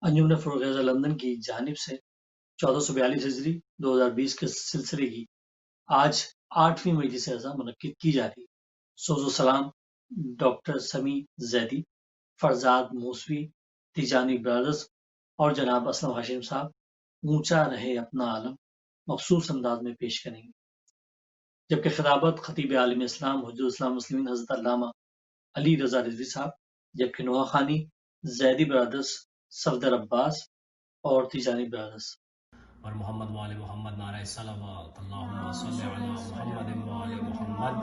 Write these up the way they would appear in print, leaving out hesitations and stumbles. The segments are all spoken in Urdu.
انجمن فروغ لندن کی جانب سے 1442 ہجری 2020 کے سلسلے کی آج 8ویں مجلس اعزاز منعقد کی جا رہی ہے۔ سوز و سلام ڈاکٹر سمیع زیدی، فرزاد موسوی، تیجانی برادرز اور جناب اسلم ہاشم صاحب اونچا رہے اپنا عالم مخصوص انداز میں پیش کریں گے، جبکہ خطابت خطیب عالم اسلام حجت الاسلام المسلمین حضرت علامہ علی رضا رضوی صاحب، جبکہ نواخوانی زیدی برادرز صفدر عباس اور تیجانی برادرز اور محمد وآل محمد نعرہ صلوات اللہم صلی علی محمد وآل محمد۔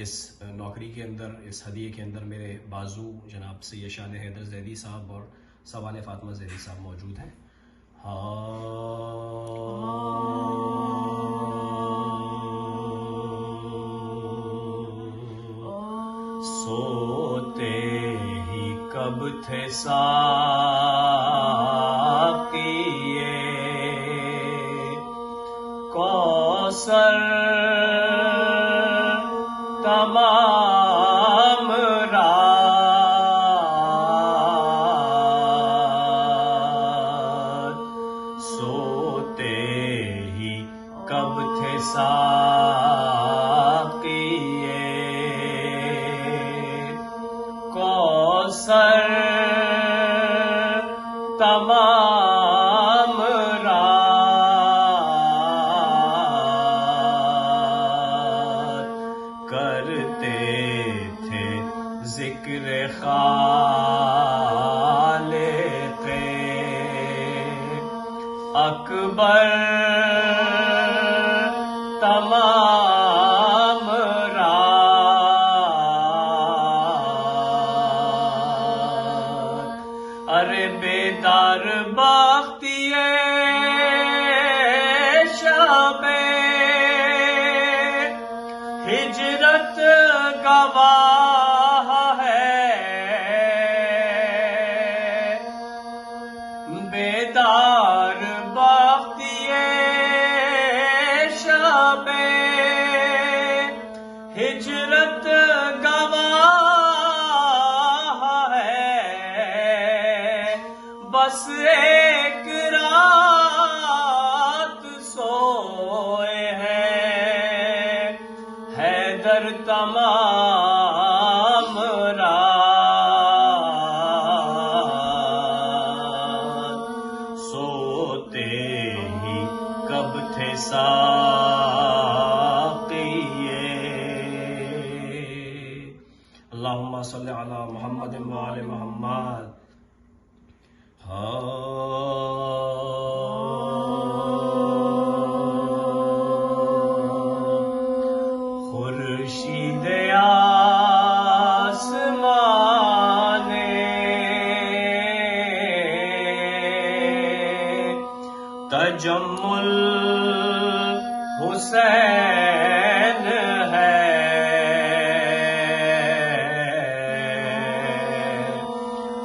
اس نوکری کے اندر، اس ہدیے کے اندر میرے بازو جناب سید شاد حیدر زیدی صاحب اور سوانح فاطمہ زیدی صاحب موجود ہیں۔ سوتے ہی کب تھے ساقیے کوثر تمام رات، سوتے ہی کب تھے ساقیے کوثر تمام رات، کرتے تھے ذکر خالق اکبر تمام رات۔ ارے بیدار بختیے شب ہجرت گواہ ہے، بیدار بختیے شب ہجرت گواہ ہے، بس ایک رات سوئے ہیں حیدر تمام رات، سوتے ہی کب تھے ساقیے۔ اللہم صلی علی محمد وآل محمد۔ خورشید آسمان تجمل حسین ہے،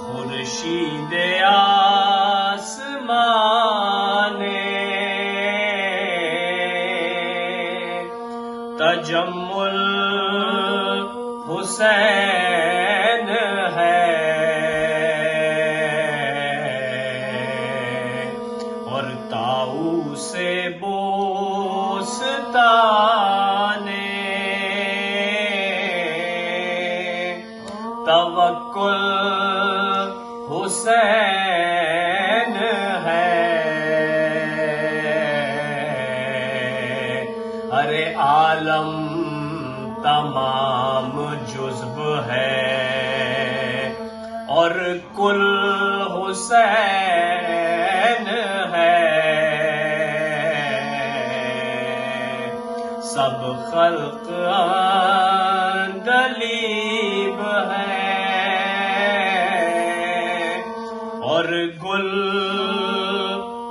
خورشید آسمان تجمل حسین ہے، اور تاؤ سے بوستان توکل حسین ہے۔ ارے عالم تمام جزب ہے اور کل حسین ہے، سب خلق عندلیب ہے اور گل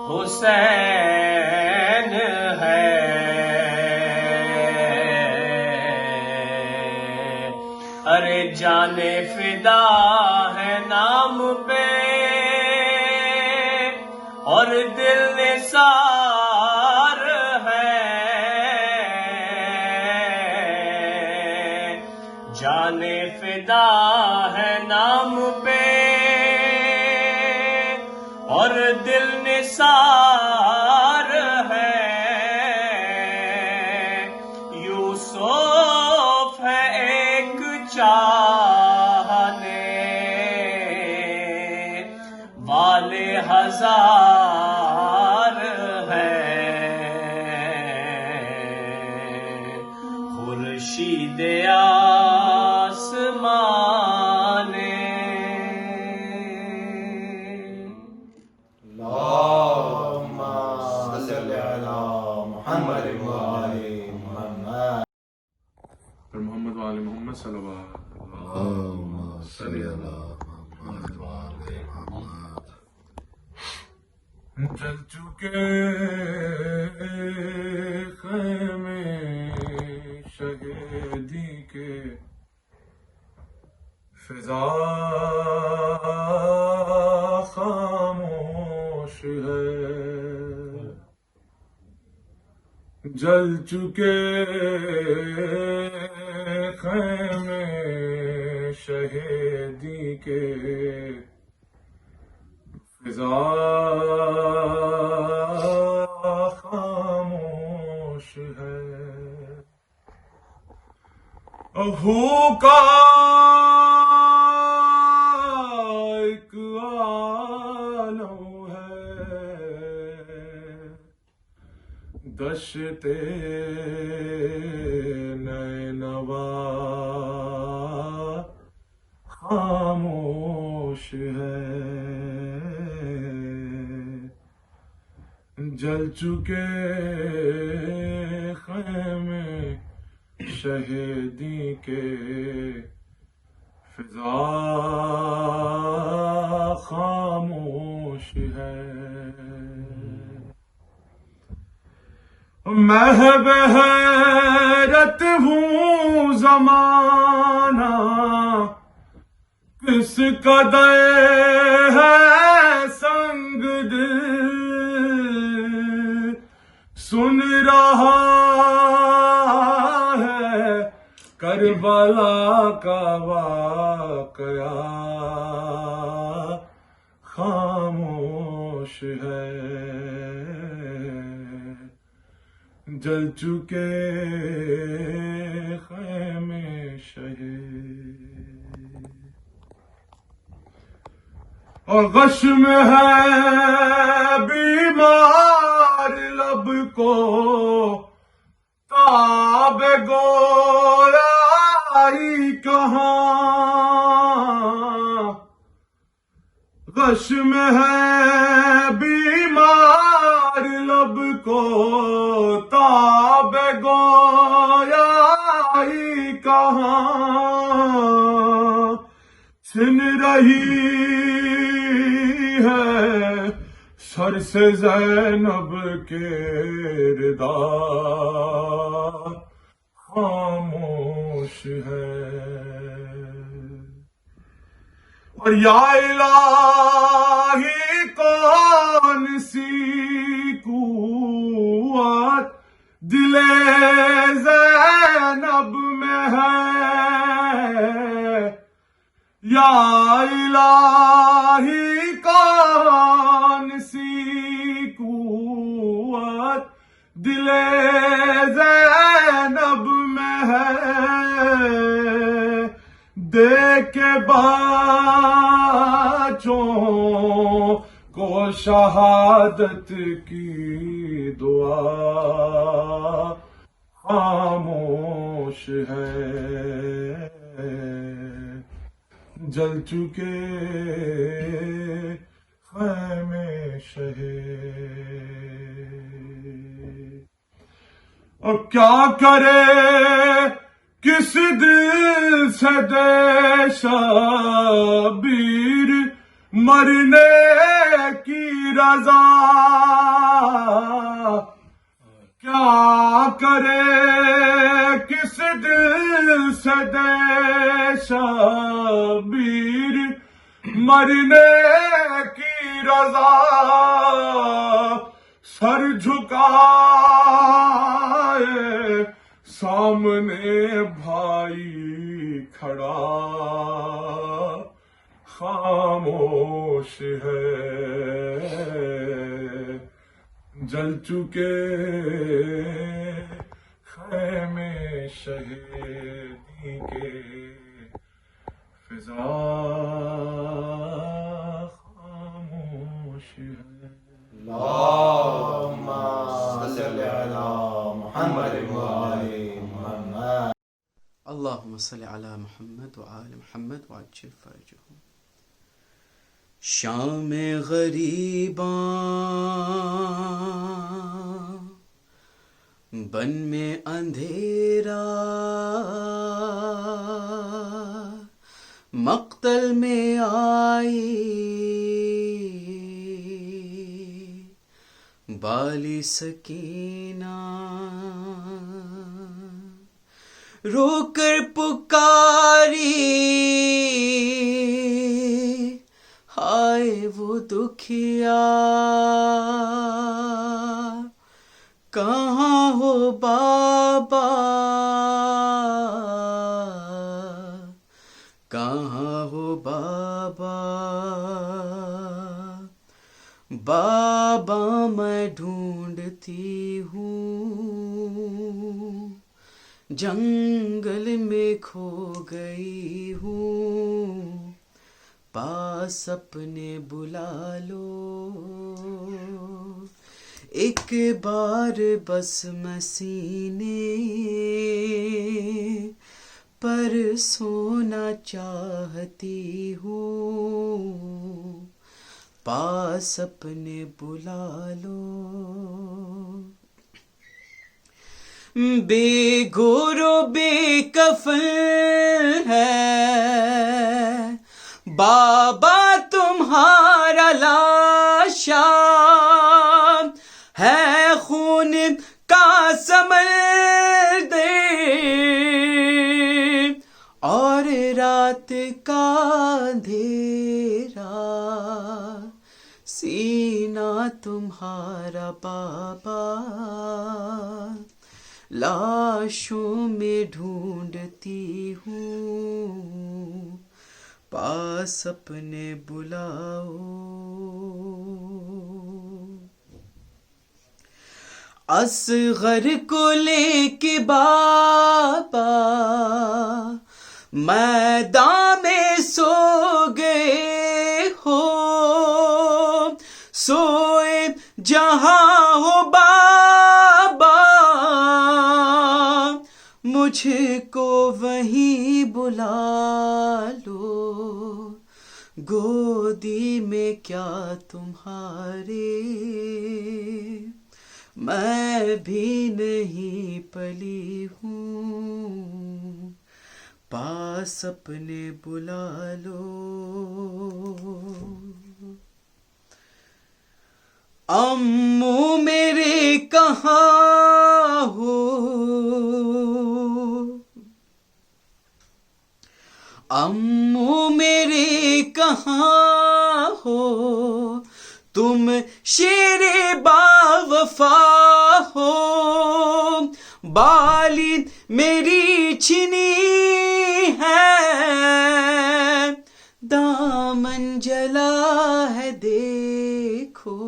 حسین ہے۔ ارے جان فدا ہے نام پہ اور دل نثار ہے، جانے فدا ہے نام پہ اور دل نثار ہے، یوسف ہے ایک چاہنے والے ہزار ہے، خورشید آسمان اللهم صل على محمد وآل محمد. محمد وآل محمد صلوات اللهم صل على محمد وآل محمد. جل چکے خیمے شہیدی کے، فضا خاموش ہے، جل چکے خیمے شہیدی کے، فضا خاموش ہے، بھوکا ایک عالم ہے، دشت نینوا خاموش ہے، جل چکے خیمے شہیدی کے، فضا خاموش ہے، محو حیرت ہوں زمانہ کس قدر ہے سنگ دل، سن رہا ہے کربلا کا واقعہ، خاموش ہے، جل چکے خیمے شہید، اور غشم ہے بیمار لب کو، تاب گویائی کہاں، غشم ہے بیمار لب کو، تاب گویائی کہاں، چھن رہی ہے سر سے زینب کے ردا، خاموش ہے، اور یا الہی کون سی قوت دل زینب میں ہے، یا الہی کون سی قوت دل زینب میں ہے، دیکھ کے بچوں کو شہادت کی دعا، خاموش ہے، جل چکے خیمے شہید، اور کیا کرے کس دل سے دے شبیر مرنے کی رضا، کیا کرے کس دل سے دے شبیر مرنے کی رضا، سر جھکائے سامنے بھائی کھڑا خاموش ہے، جل چکے خیمے شہیدی کے، فضا خاموش ہے۔ اللهم صل على محمد وآل محمد۔ اللهم صل على محمد وآل محمد وعجل فرجهم۔ شام غریباں بن میں اندھیرا، مقتل میں آئی بالی سکینہ، رو کر پکاری ہائے وہ دکھیا، کہاں ہو بابا، کہاں ہو بابا، بابا میں ڈھونڈتی ہوں، جنگل میں کھو گئی ہوں، پاس اپنے بلا لو، ایک بار بس میں سینے پر سونا چاہتی ہوں، پاس اپنے بلا لو، بے گور و بے کفن ہے بابا تمہارا لاشا، ہے خون کا سمندر اور رات کا اندھیرا، سینہ تمہارا بابا لاشوں میں ڈھونڈتی ہوں، پاس اپنے بلاؤ، اصغر کو لے کے بابا میدان میں سو گئے ہو، سوئے جہاں ہو بابا، مجھ کو وہیں بلا لو، گودی میں کیا تمہارے میں بھی نہیں پلی ہوں، پاس اپنے بلا لو، امو میرے کہاں ہو، امو میرے کہاں ہو، تم شیر با وفا ہو، بالی میری چھنی ہے، دامن جلا ہے دیکھو،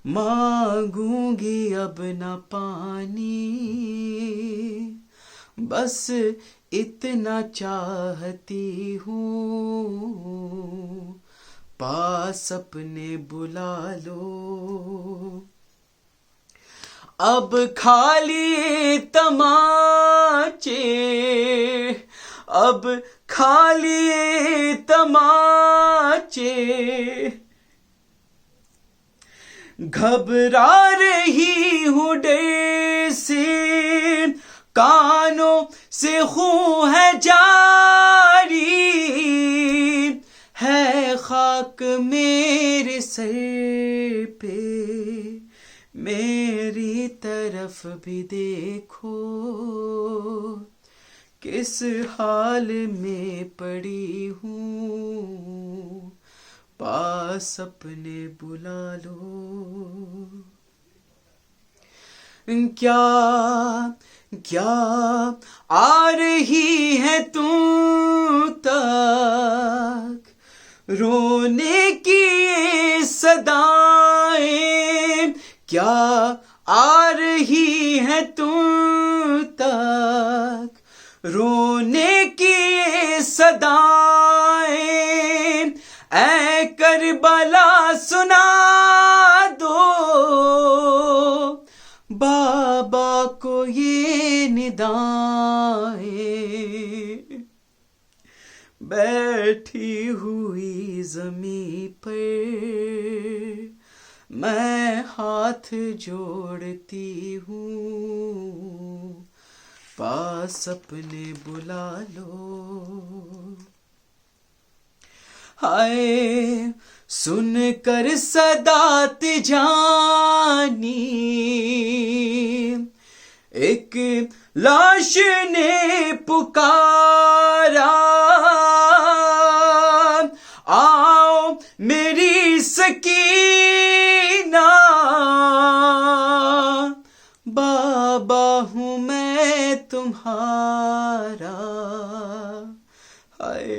مانگوں گی اب نہ پانی، بس اتنا چاہتی ہوں، پاس اپنے بلا لو، اب کھا لیے تماچے، اب کھا لیے تماچے، گھبرا رہی ہوں ڈر سے، کانوں سے خون ہے جاری، ہے خاک میرے سر پہ، میری طرف بھی دیکھو، کس حال میں پڑی ہوں، پاس اپنے بلا لو، کیا کیا آ رہی ہے تم تک رونے کی یہ صدائیں، کیا آ رہی ہے تم تک رونے کی یہ صدائیں، اے کربلا سنا دو بابا کو یہ ندائیں، بیٹھی ہوئی زمیں پر میں ہاتھ جوڑتی ہوں، پاس اپنے بلا لو، ہائے سن کر صدات جانی ایک لاش نے پکارا، آؤ میری سکینہ، بابا ہوں میں تمہارا، ہائے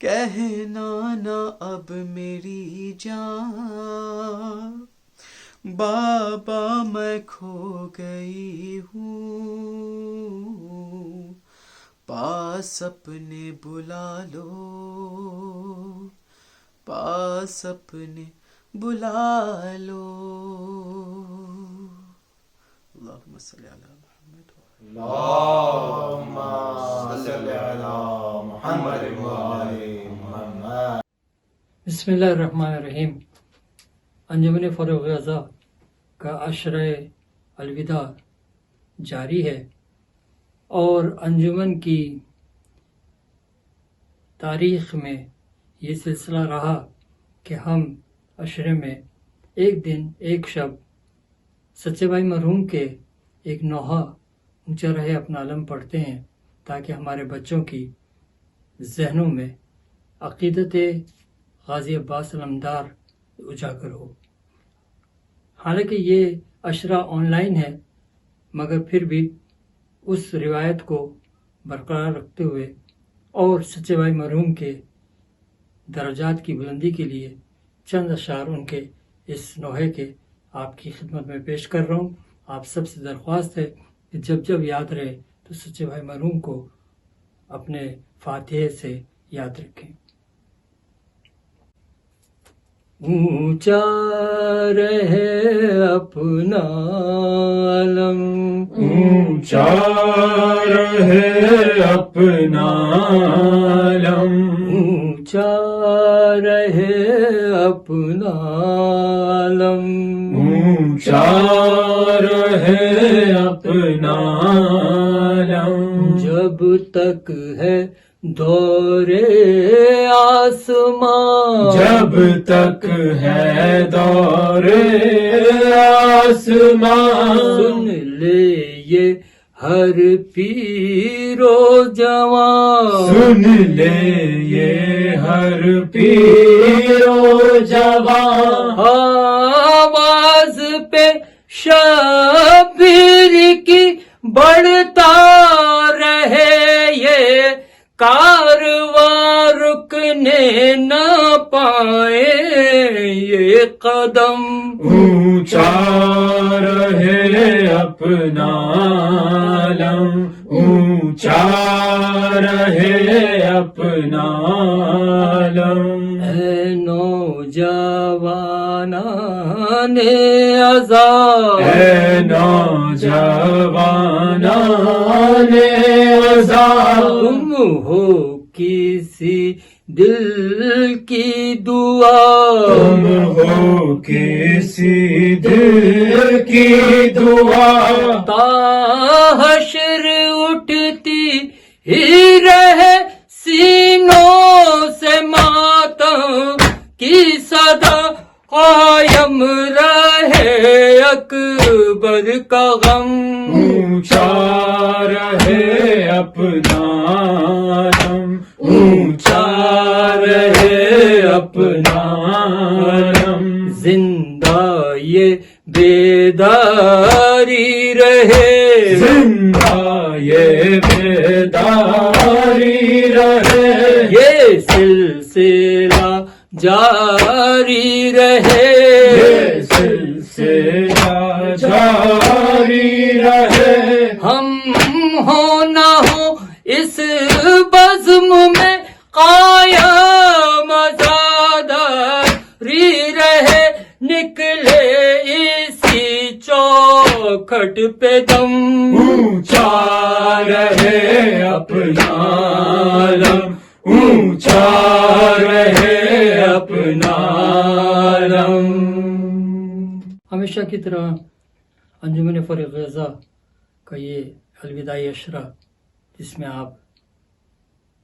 کہنا نہ اب میری جان، بابا میں کھو گئی ہوں، پاس اپنے بلا لو، پاس اپنے بلا لو۔ اللہم صلی علی محمد اللهم صل على محمد وآل محمد۔ بسم اللہ الرحمن الرحیم۔ انجمن فروغ اعضاء کا عشرہ الوداع جاری ہے، اور انجمن کی تاریخ میں یہ سلسلہ رہا کہ ہم عشرے میں ایک دن ایک شب سچے بھائی مرحوم کے ایک نوحہ اونچا رہے اپنا علم پڑھتے ہیں، تاکہ ہمارے بچوں کی ذہنوں میں عقیدت غازی عباس علمدار اجاگر ہو۔ حالانکہ یہ عشرہ آن لائن ہے، مگر پھر بھی اس روایت کو برقرار رکھتے ہوئے اور سچے بھائی مرحوم کے درجات کی بلندی کے لیے چند اشعار ان کے اس نوحے کے آپ کی خدمت میں پیش کر رہا ہوں۔ آپ سب سے درخواست ہے کہ جب جب یاد رہے تو سچے بھائی مرحوم کو اپنے فاتحے سے یاد رکھیں۔ اونچا رہے اپنا علم، اونچا رہے اپنا علم، اونچا رہے اپنا علم، اونچا رہے اپنا علم، جب تک ہے دور آسمان، جب تک ہے دور آسمان، سن لے یہ ہر پیر و جوان، سن لے یہ ہر پیر و جوان، آواز پہ شبیر کی بڑھتا رہے یہ کارواں، رکنے نہ پائے یہ قدم، اونچا رہے اپنا علم، اونچا رہے اپنا علم، اے نوجوانان عذاب، اے نوجوانان عذاب، تم ہو کسی دل کی دعا، تم ہو کسی دل کی دعا، تا حشر اٹھتی ہی رہے سینوں سے ماتم کی صدا، قائم رہے اکبر کا غم، اونچا رہے اپنا علم، اونچا رہے اپنا علم، زندہ یہ بیداری رہے، زندہ یہ بیداری رہے، یہ سلسلہ جاری رہے، یہ سلسلہ جاری رہے، ہم ہو نہ ہو اس بزم میں قائم آزاداری رہے، نکلے اسی چوکھٹ پہ دم، اونچا رہے اپنا علم، اونچا رہے اپنا علم۔ ہمیشہ کی طرح انجمن فریق غزہ کا یہ الوداعی اشرہ جس میں آپ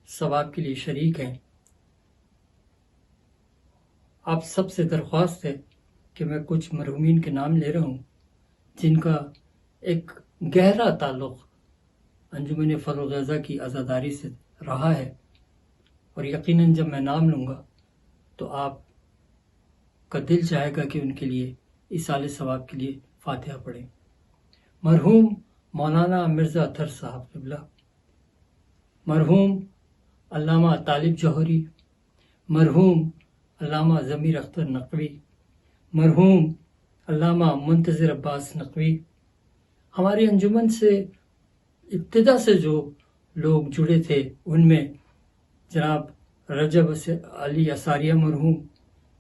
ثواب کے لیے شریک ہیں، آپ سب سے درخواست ہے کہ میں کچھ مرحومین کے نام لے رہا ہوں جن کا ایک گہرا تعلق انجمن فریق غزہ کی عزاداری سے رہا ہے، اور یقیناً جب میں نام لوں گا تو آپ کا دل چاہے گا کہ ان کے لیے ایصال ثواب کے لیے فاتحہ پڑھیں۔ مرحوم مولانا مرزا اطہر صاحب قبلہ، مرحوم علامہ طالب جوہری، مرحوم علامہ ضمیر اختر نقوی، مرحوم علامہ منتظر عباس نقوی۔ ہماری انجمن سے ابتدا سے جو لوگ جڑے تھے ان میں جناب رجب علی اساریہ مرحوم،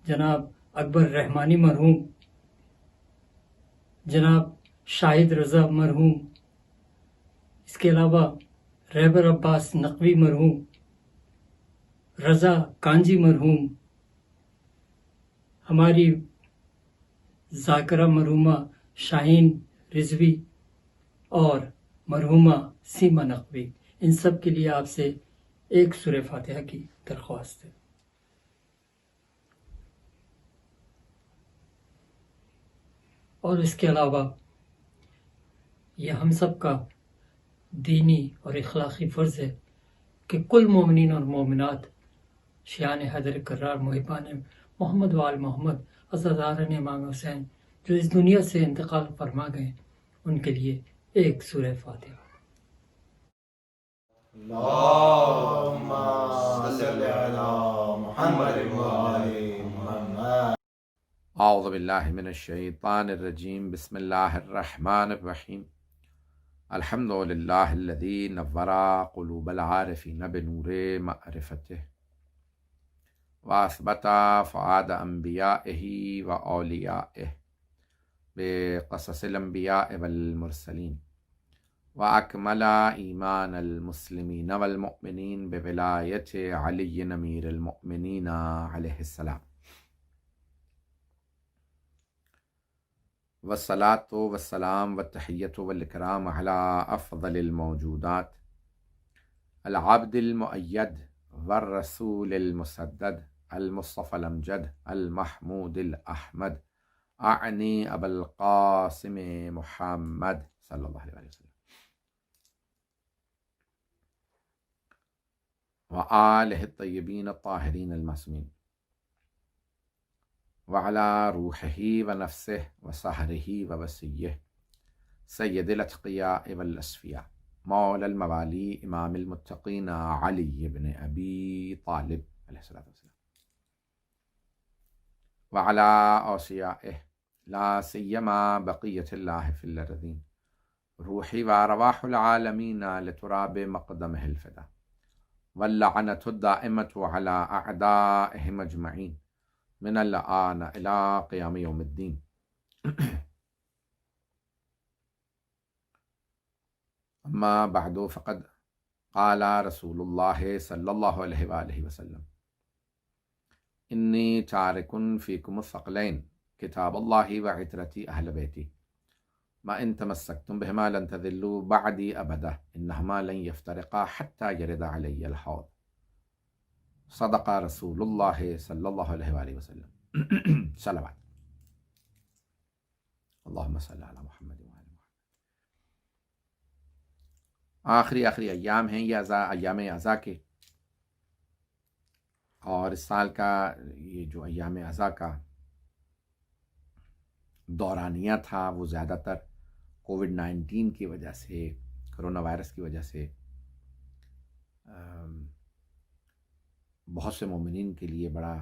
جناب اکبر رحمانی مرحوم، جناب شاہد رضا مرحوم، اس کے علاوہ رہبر عباس نقوی مرحوم، رضا کانجی مرحوم، ہماری ذاکرہ مرحومہ شاہین رضوی اور مرحومہ سیما نقوی، ان سب کے لیے آپ سے ایک سورہ فاتحہ کی درخواست ہے۔ اور اس کے علاوہ یہ ہم سب کا دینی اور اخلاقی فرض ہے کہ کل مومنین اور مومنات، شیعان حیدر کرار، محبان محمد وآل محمد، عزاداران امام حسین جو اس دنیا سے انتقال فرما گئے، ان کے لیے ایک سورہ فاتحہ۔ اللهم صل على محمد وآل محمد۔ اعوذ باللہ من الشیطان الرجیم، بسم اللہ الرحمن الرحیم، الحمد للہ الذی نور قلوب العارفین بنور معرفتہ واثبت فؤاد انبیائہ واولیائہ بقصص الانبیاء والمرسلین، واکمل ایمان المسلمین والمؤمنین بولایت علی امیر المؤمنین علیہ السلام، والصلاة والسلام والتحیۃ والاکرام علی افضل الموجودات، العبد المؤید والرسول المسدد، المصطفى الامجد، المحمود الاحمد، اعنی ابا القاسم محمد صلی اللہ علیہ وسلم، وآلہ الطیبین الطاہرین المعصومین، وعلى روحه ونفسه وسحره ووسيه سید الاتقیاء والاصفیاء، مولا الموالی، امام المتقین، علی بن ابی طالب علیہ الصلوۃ والسلام، وعلى اوصیائه لا سیما بقیۃ اللہ فی الارضین، روحی وارواح العالمین لتراب مقدمہ الفدا، واللعنۃ الدائمۃ علی اعدائهم اجمعین من الآن الى قیام یوم الدین۔ اما بعد فقد قال رسول اللہ صلی اللہ علیہ وآلہ وسلم، انی تارک فیکم الثقلین، کتاب اللہ وعترتی اہل بیتی، ما ان تمسکتم بہما لن تضلوا بعدی ابدا، انہما لن یفترقا حتی یرد علی الحوض، صدق رسول اللہ صلی اللہ علیہ وآلہ وسلم۔ صلوات اللہم صلی علی محمد وآل محمد۔ آخری ایام ہیں یہ ایام عزا کے، اور اس سال کا یہ جو ایام عزا کا دورانیہ تھا وہ زیادہ تر کووڈ 19 کی وجہ سے کرونا وائرس کی وجہ سے بہت سے مومنین کے لیے بڑا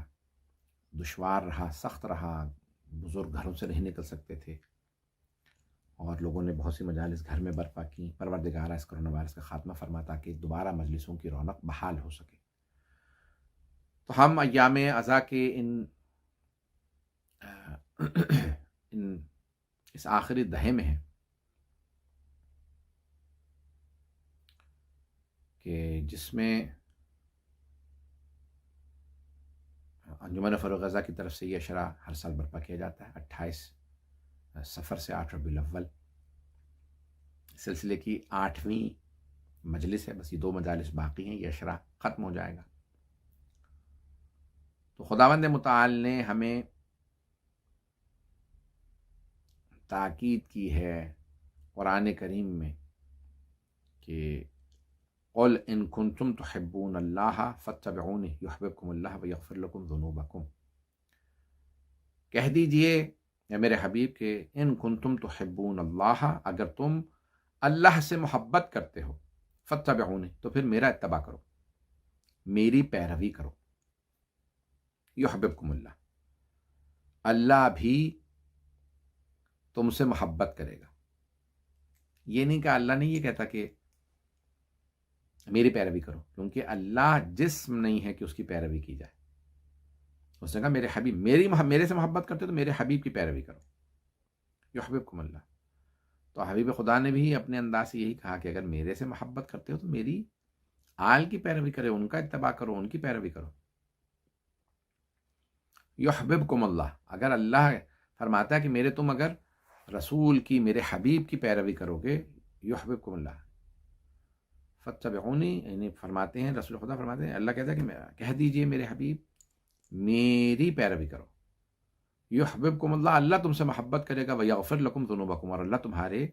دشوار رہا، سخت رہا. بزرگ گھروں سے نہیں نکل سکتے تھے اور لوگوں نے بہت سی مجالس گھر میں برپا کی. پروردگار اس کرونا وائرس کا خاتمہ فرما تاکہ دوبارہ مجلسوں کی رونق بحال ہو سکے. تو ہم ایام عزا کے اس آخری دہے میں ہیں کہ جس میں انجمن فروغ غزہ کی طرف سے یہ اشرا ہر سال برپا کیا جاتا ہے. 28 صفر سے 8 ربیع الاول سلسلے کی 8ویں مجلس ہے. بس یہ 2 مجالس باقی ہیں، یہ اشرا ختم ہو جائے گا. تو خداوند متعال نے ہمیں تاکید کی ہے قرآن کریم میں کہ قل ان کنتم تحبون اللہ فاتبعونی یحببکم اللہ ویغفر لکم ذنوبکم. کہہ دیجئے یا میرے حبیب کہ ان کنتم تحبون اللہ، اگر تم اللہ سے محبت کرتے ہو، فاتبعونی تو پھر میرا اتباع کرو، میری پیروی کرو. یحببکم اللہ، اللہ بھی تم سے محبت کرے گا. یہ نہیں کہ اللہ نے یہ کہتا کہ میری پیروی کرو، کیونکہ اللہ جسم نہیں ہے کہ اس کی پیروی کی جائے. اس نے کہا میرے حبیب میرے سے محبت کرتے تو میرے حبیب کی پیروی کرو. یحببکم اللہ. تو حبیب خدا نے بھی اپنے انداز سے یہی کہا کہ اگر میرے سے محبت کرتے ہو تو میری آل کی پیروی کرے، ان کا اتباع کرو، ان کی پیروی کرو. یحببکم اللہ، اگر اللہ فرماتا ہے کہ تم اگر رسول کی، میرے حبیب کی پیروی کرو گے، یحببکم اللہ. فاتبعونی، یعنی فرماتے ہیں رسول خدا فرماتے ہیں، اللہ کہتا ہے کہ کہہ دیجئے میرے حبیب میری پیروی کرو. یحببکم اللہ، اللہ تم سے محبت کرے گا. ویغفر لکم ذنوبکم، اور اللہ تمہارے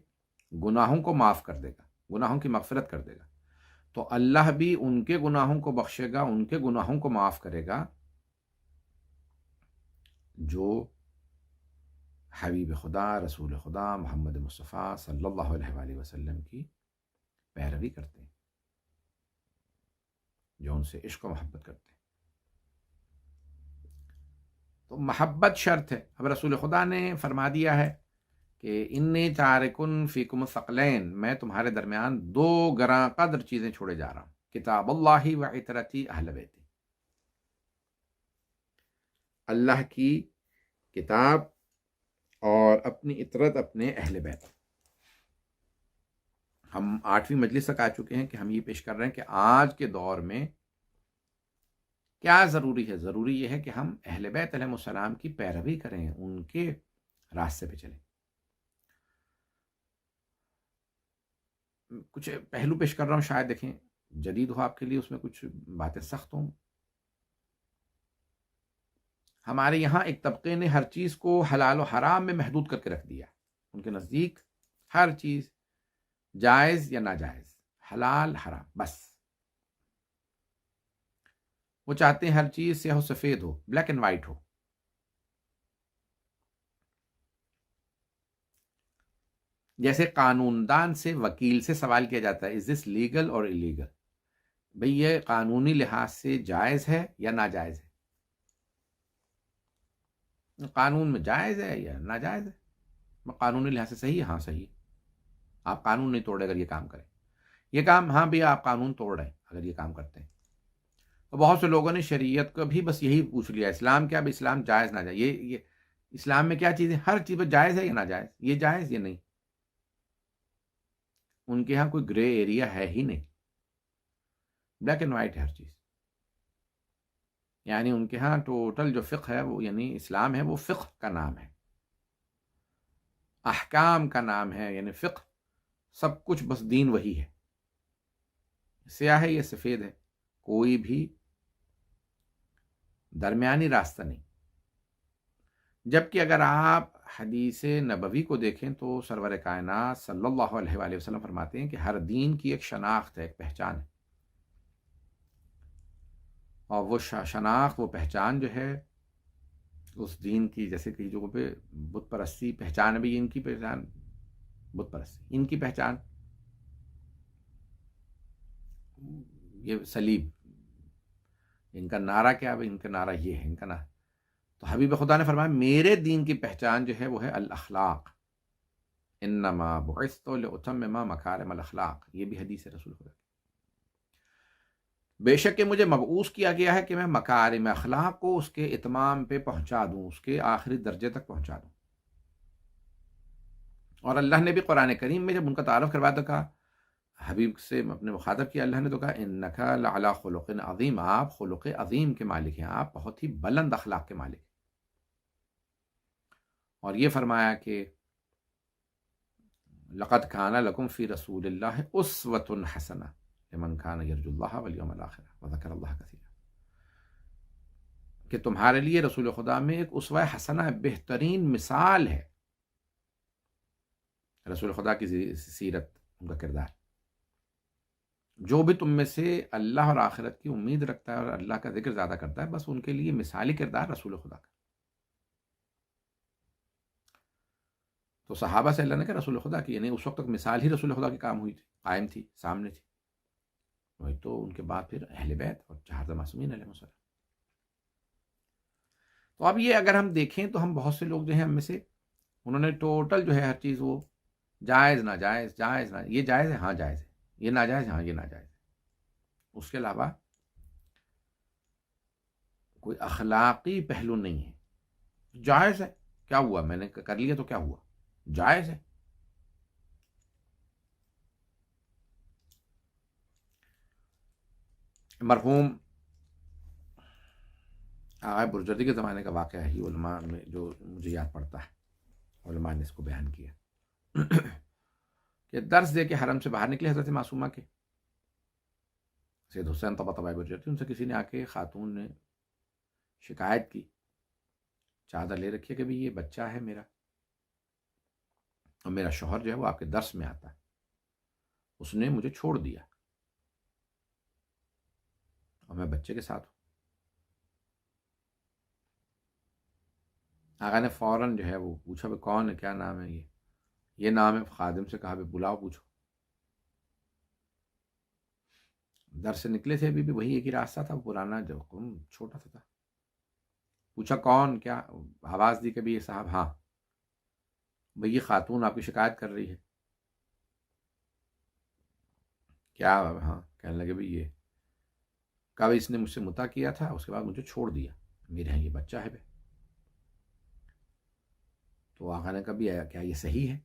گناہوں کو معاف کر دے گا، گناہوں کی مغفرت کر دے گا. تو اللہ بھی ان کے گناہوں کو بخشے گا، ان کے گناہوں کو معاف کرے گا جو حبیب خدا، رسول خدا محمد مصطفیٰ صلی اللہ علیہ وآلہ وسلم کی پیروی کرتے ہیں، جو ان سے عشق و محبت کرتے ہیں. تو محبت شرط ہے. اب رسول خدا نے فرما دیا ہے کہ انی تارکن فیکم الثقلین، میں تمہارے درمیان 2 گراں قدر چیزیں چھوڑے جا رہا ہوں، کتاب اللہ و عطرتی اہل بیتی، اللہ کی کتاب اور اپنی عطرت اپنے اہل بیت. ہم 8ویں مجلس تک آ چکے ہیں کہ ہم یہ پیش کر رہے ہیں کہ آج کے دور میں کیا ضروری ہے. ضروری یہ ہے کہ ہم اہل بیت علیہ السلام کی پیروی کریں، ان کے راستے پہ چلیں. کچھ پہلو پیش کر رہا ہوں، شاید دیکھیں جدید ہو آپ کے لیے، اس میں کچھ باتیں سخت ہوں. ہمارے یہاں ایک طبقے نے ہر چیز کو حلال و حرام میں محدود کر کے رکھ دیا. ان کے نزدیک ہر چیز جائز یا ناجائز، حلال حرام، بس. وہ چاہتے ہیں ہر چیز سیاہ و سفید ہو، بلیک اینڈ وائٹ ہو. جیسے قانون دان سے، وکیل سے سوال کیا جاتا ہے از دس لیگل اور الیگل، بھئی یہ قانونی لحاظ سے جائز ہے یا ناجائز ہے. قانون میں جائز ہے یا ناجائز ہے، قانونی لحاظ سے صحیح ہے، ہاں صحیح ہے. آپ قانون نہیں توڑے اگر یہ کام کریں. یہ کام ہاں بھی آپ قانون توڑ رہے ہیں اگر یہ کام کرتے ہیں. تو بہت سے لوگوں نے شریعت کو بھی بس یہی پوچھ لیا، اسلام کیا؟ اسلام جائز نہ جائز. یہ اسلام میں کیا چیز ہے؟ ہر چیز پر جائز ہے یا ناجائز، یہ جائز یہ نہیں. ان کے ہاں کوئی گرے ایریا ہے ہی نہیں، بلیک اینڈ وائٹ ہے ہر چیز. یعنی ان کے ہاں ٹوٹل جو فقہ ہے وہ، یعنی اسلام ہے، وہ فقہ کا نام ہے، احکام کا نام ہے. یعنی فقہ سب کچھ، بس دین وہی ہے، سیاہ ہے یا سفید ہے، کوئی بھی درمیانی راستہ نہیں. جبکہ اگر آپ حدیث نبوی کو دیکھیں تو سرور کائنات صلی اللہ علیہ وآلہ وسلم فرماتے ہیں کہ ہر دین کی ایک شناخت ہے، ایک پہچان ہے. اور وہ شناخت، وہ پہچان جو ہے اس دین کی، جیسے کئی جگہوں پہ بت پرستی پہچان بھی، ان کی پہچان بت پرستی، ان کی پہچان یہ صلیب، ان کا نعرہ کیا ہے؟ ان کا نعرہ یہ ہے، ان کا نعرہ. تو حبیب خدا نے فرمایا میرے دین کی پہچان جو ہے وہ ہے الاخلاق. انما بعثت لاتمم مکارم الاخلاق، یہ بھی حدیث ہے رسول خدا کی. بے شک کہ مجھے مبعوث کیا گیا ہے کہ میں مکارم اخلاق کو اس کے اتمام پہ پہنچا دوں، اس کے آخری درجے تک پہنچا دوں. اور اللہ نے بھی قرآن کریم میں جب ان کا تعارف کروایا تو کہا، حبیب سے اپنے مخاطب کیا اللہ نے تو کہا انک لعلی خلق عظیم، آپ خلق عظیم کے مالک ہیں، آپ بہت ہی بلند اخلاق کے مالک ہیں. اور یہ فرمایا کہ لقد کان لکم فی رسول اللہ اسوۃ حسنہ لمن کان یرجو اللہ والیوم الآخر وذکر اللہ کثیرا، کہ تمہارے لیے رسول خدا میں ایک اسوہ حسنہ بہترین مثال ہے. رسول خدا کی سیرت، ان کا کردار. جو بھی تم میں سے اللہ اور آخرت کی امید رکھتا ہے اور اللہ کا ذکر زیادہ کرتا ہے، بس ان کے لیے مثالی کردار رسول خدا کا. تو صحابہ سے اللہ نے کہا رسول خدا کی، یعنی اس وقت تک مثال ہی رسول خدا کی کام ہوئی تھی، قائم تھی، سامنے تھی. وہی تو ان کے بعد پھر اہل بیت اور چہارہ معصومین علیہ السلام. تو اب یہ اگر ہم دیکھیں تو ہم بہت سے لوگ جو ہیں ہم میں سے، انہوں نے ٹوٹل جو ہے ہر چیز وہ جائز ناجائز، جائز نہ، یہ جائز ہے ہاں جائز ہے، یہ ناجائز ہاں یہ ناجائز ہے. اس کے علاوہ کوئی اخلاقی پہلو نہیں ہے. جائز ہے، کیا ہوا، میں نے کر لیا تو کیا ہوا، جائز ہے. مرحوم آغا برجردی کے زمانے کا واقعہ ہی علماء میں جو مجھے یاد پڑتا ہے، علماء نے اس کو بیان کیا کہ درس دے کے حرم سے باہر نکلے حضرت معصومہ کے، سید حسین طباطبائی برجردی، ان سے کسی نے آ کے، خاتون نے شکایت کی، چادر لے رکھی ہے کہ بھی یہ بچہ ہے میرا اور میرا شوہر جو ہے وہ آپ کے درس میں آتا ہے، اس نے مجھے چھوڑ دیا اور میں بچے کے ساتھ ہوں. آقا نے فوراً جو ہے وہ پوچھا بھی کون ہے، کیا نام ہے، یہ نام ہے. خادم سے کہا بھی بلاؤ پوچھو. در سے نکلے تھے بھی وہی ایک ہی راستہ تھا پرانا جو چھوٹا سا تھا. پوچھا کون، کیا، آواز دی کہ بھی یہ صاحب، ہاں بھئی یہ خاتون آپ کی شکایت کر رہی ہے. کیا، ہاں. کہنے لگے بھی یہ کہا اس نے مجھ سے مطع کیا تھا، اس کے بعد مجھے چھوڑ دیا، میرے یہاں یہ بچہ ہے بے. تو آقا نے کہا بھی کیا یہ صحیح ہے؟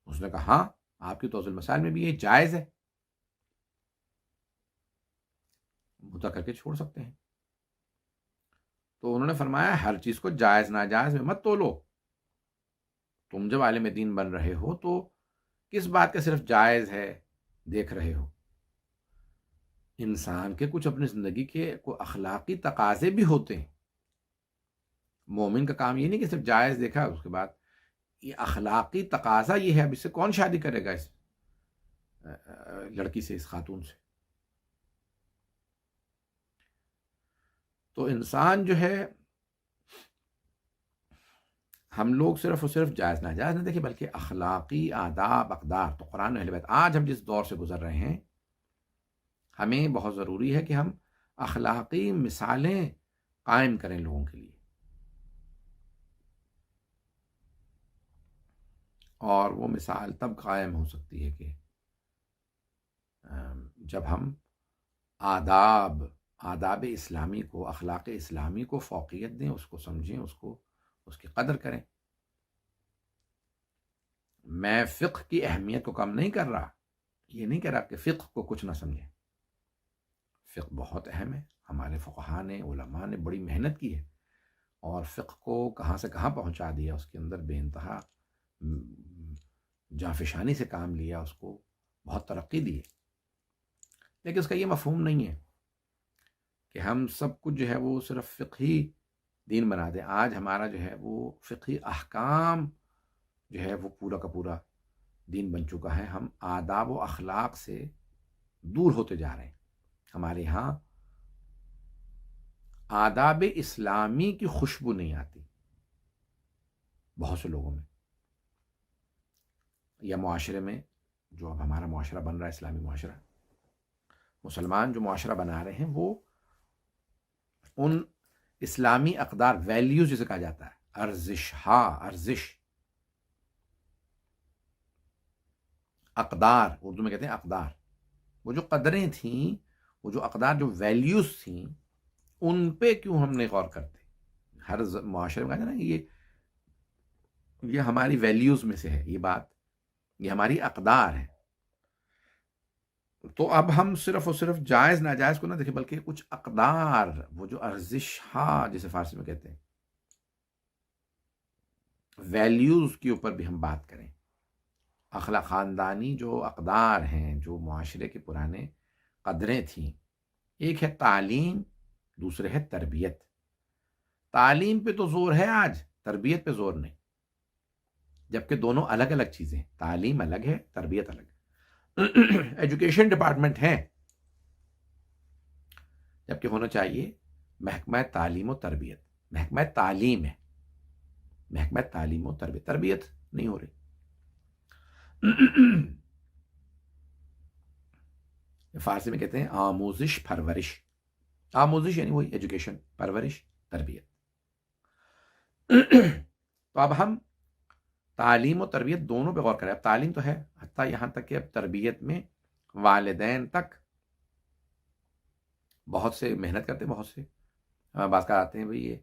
اس نے کہا ہاں، آپ کی توضیح المسائل میں بھی یہ جائز ہے، مطع کر کے چھوڑ سکتے ہیں. تو انہوں نے فرمایا ہر چیز کو جائز ناجائز میں مت تولو. تم جب عالم دین بن رہے ہو تو کس بات کا صرف جائز ہے دیکھ رہے ہو؟ انسان کے کچھ اپنی زندگی کے کوئی اخلاقی تقاضے بھی ہوتے ہیں. مومن کا کام یہ نہیں کہ صرف جائز دیکھا اس کے بعد یہ اخلاقی تقاضا یہ ہے، اب اس سے کون شادی کرے گا، اس لڑکی سے، اس خاتون سے. تو انسان جو ہے، ہم لوگ صرف اور صرف جائز ناجائز نہ دیکھیں بلکہ اخلاقی آداب اقدار. تو قرآن و اہل بیت آج ہم جس دور سے گزر رہے ہیں، ہمیں بہت ضروری ہے کہ ہم اخلاقی مثالیں قائم کریں لوگوں کے لیے. اور وہ مثال تب قائم ہو سکتی ہے کہ جب ہم آداب اسلامی کو، اخلاق اسلامی کو فوقیت دیں، اس کو سمجھیں، اس کی قدر کریں. میں فقہ کی اہمیت کو کم نہیں کر رہا، یہ نہیں کہہ رہا کہ فقہ کو کچھ نہ سمجھیں. فقہ بہت اہم ہے، ہمارے فقہاء نے، علماء نے بڑی محنت کی ہے اور فقہ کو کہاں سے کہاں پہنچا دیا، اس کے اندر بے انتہا جانفشانی سے کام لیا، اس کو بہت ترقی دی. لیکن اس کا یہ مفہوم نہیں ہے کہ ہم سب کچھ جو ہے وہ صرف فقہی دین بنا دیں. آج ہمارا جو ہے وہ فقہی احکام جو ہے وہ پورا کا پورا دین بن چکا ہے. ہم آداب و اخلاق سے دور ہوتے جا رہے ہیں. ہمارے ہاں آداب اسلامی کی خوشبو نہیں آتی بہت سے لوگوں میں، یا معاشرے میں جو اب ہمارا معاشرہ بن رہا ہے، اسلامی معاشرہ، مسلمان جو معاشرہ بنا رہے ہیں وہ ان اسلامی اقدار، ویلیوز جسے کہا جاتا ہے، ارزش، ارزش، اقدار، اردو میں کہتے ہیں اقدار، وہ جو قدریں تھیں، وہ جو اقدار، جو ویلیوز تھیں، ان پہ کیوں ہم نہیں غور کرتے؟ ہر معاشرے میں کہا جاتا ہے یہ ہماری ویلیوز میں سے ہے، یہ بات، یہ ہماری اقدار ہے. تو اب ہم صرف اور صرف جائز ناجائز کو نہ دیکھیں، بلکہ کچھ اقدار، وہ جو ارزش جسے فارسی میں کہتے ہیں، ویلیوز کے اوپر بھی ہم بات کریں. اخلاق خاندانی جو اقدار ہیں، جو معاشرے کے پرانے قدریں تھیں، ایک ہے تعلیم، دوسرے ہے تربیت. تعلیم پہ تو زور ہے آج، تربیت پہ زور نہیں، جبکہ دونوں الگ الگ چیزیں ہیں. تعلیم الگ ہے، تربیت الگ ہے. ایجوکیشن ڈپارٹمنٹ ہے، جبکہ ہونا چاہیے محکمہ تعلیم و تربیت. محکمہ تعلیم ہے، محکمہ تعلیم و تربیت، تربیت نہیں ہو رہی. فارسی میں کہتے ہیں آموزش پرورش. آموزش یعنی وہی ایجوکیشن، پرورش تربیت. تو اب ہم تعلیم و تربیت دونوں پہ غور کریں. اب تعلیم تو ہے، حتیٰ یہاں تک کہ اب تربیت میں والدین تک بہت سے محنت کرتے ہیں. بہت سے بعض کا آتے ہیں بھئی یہ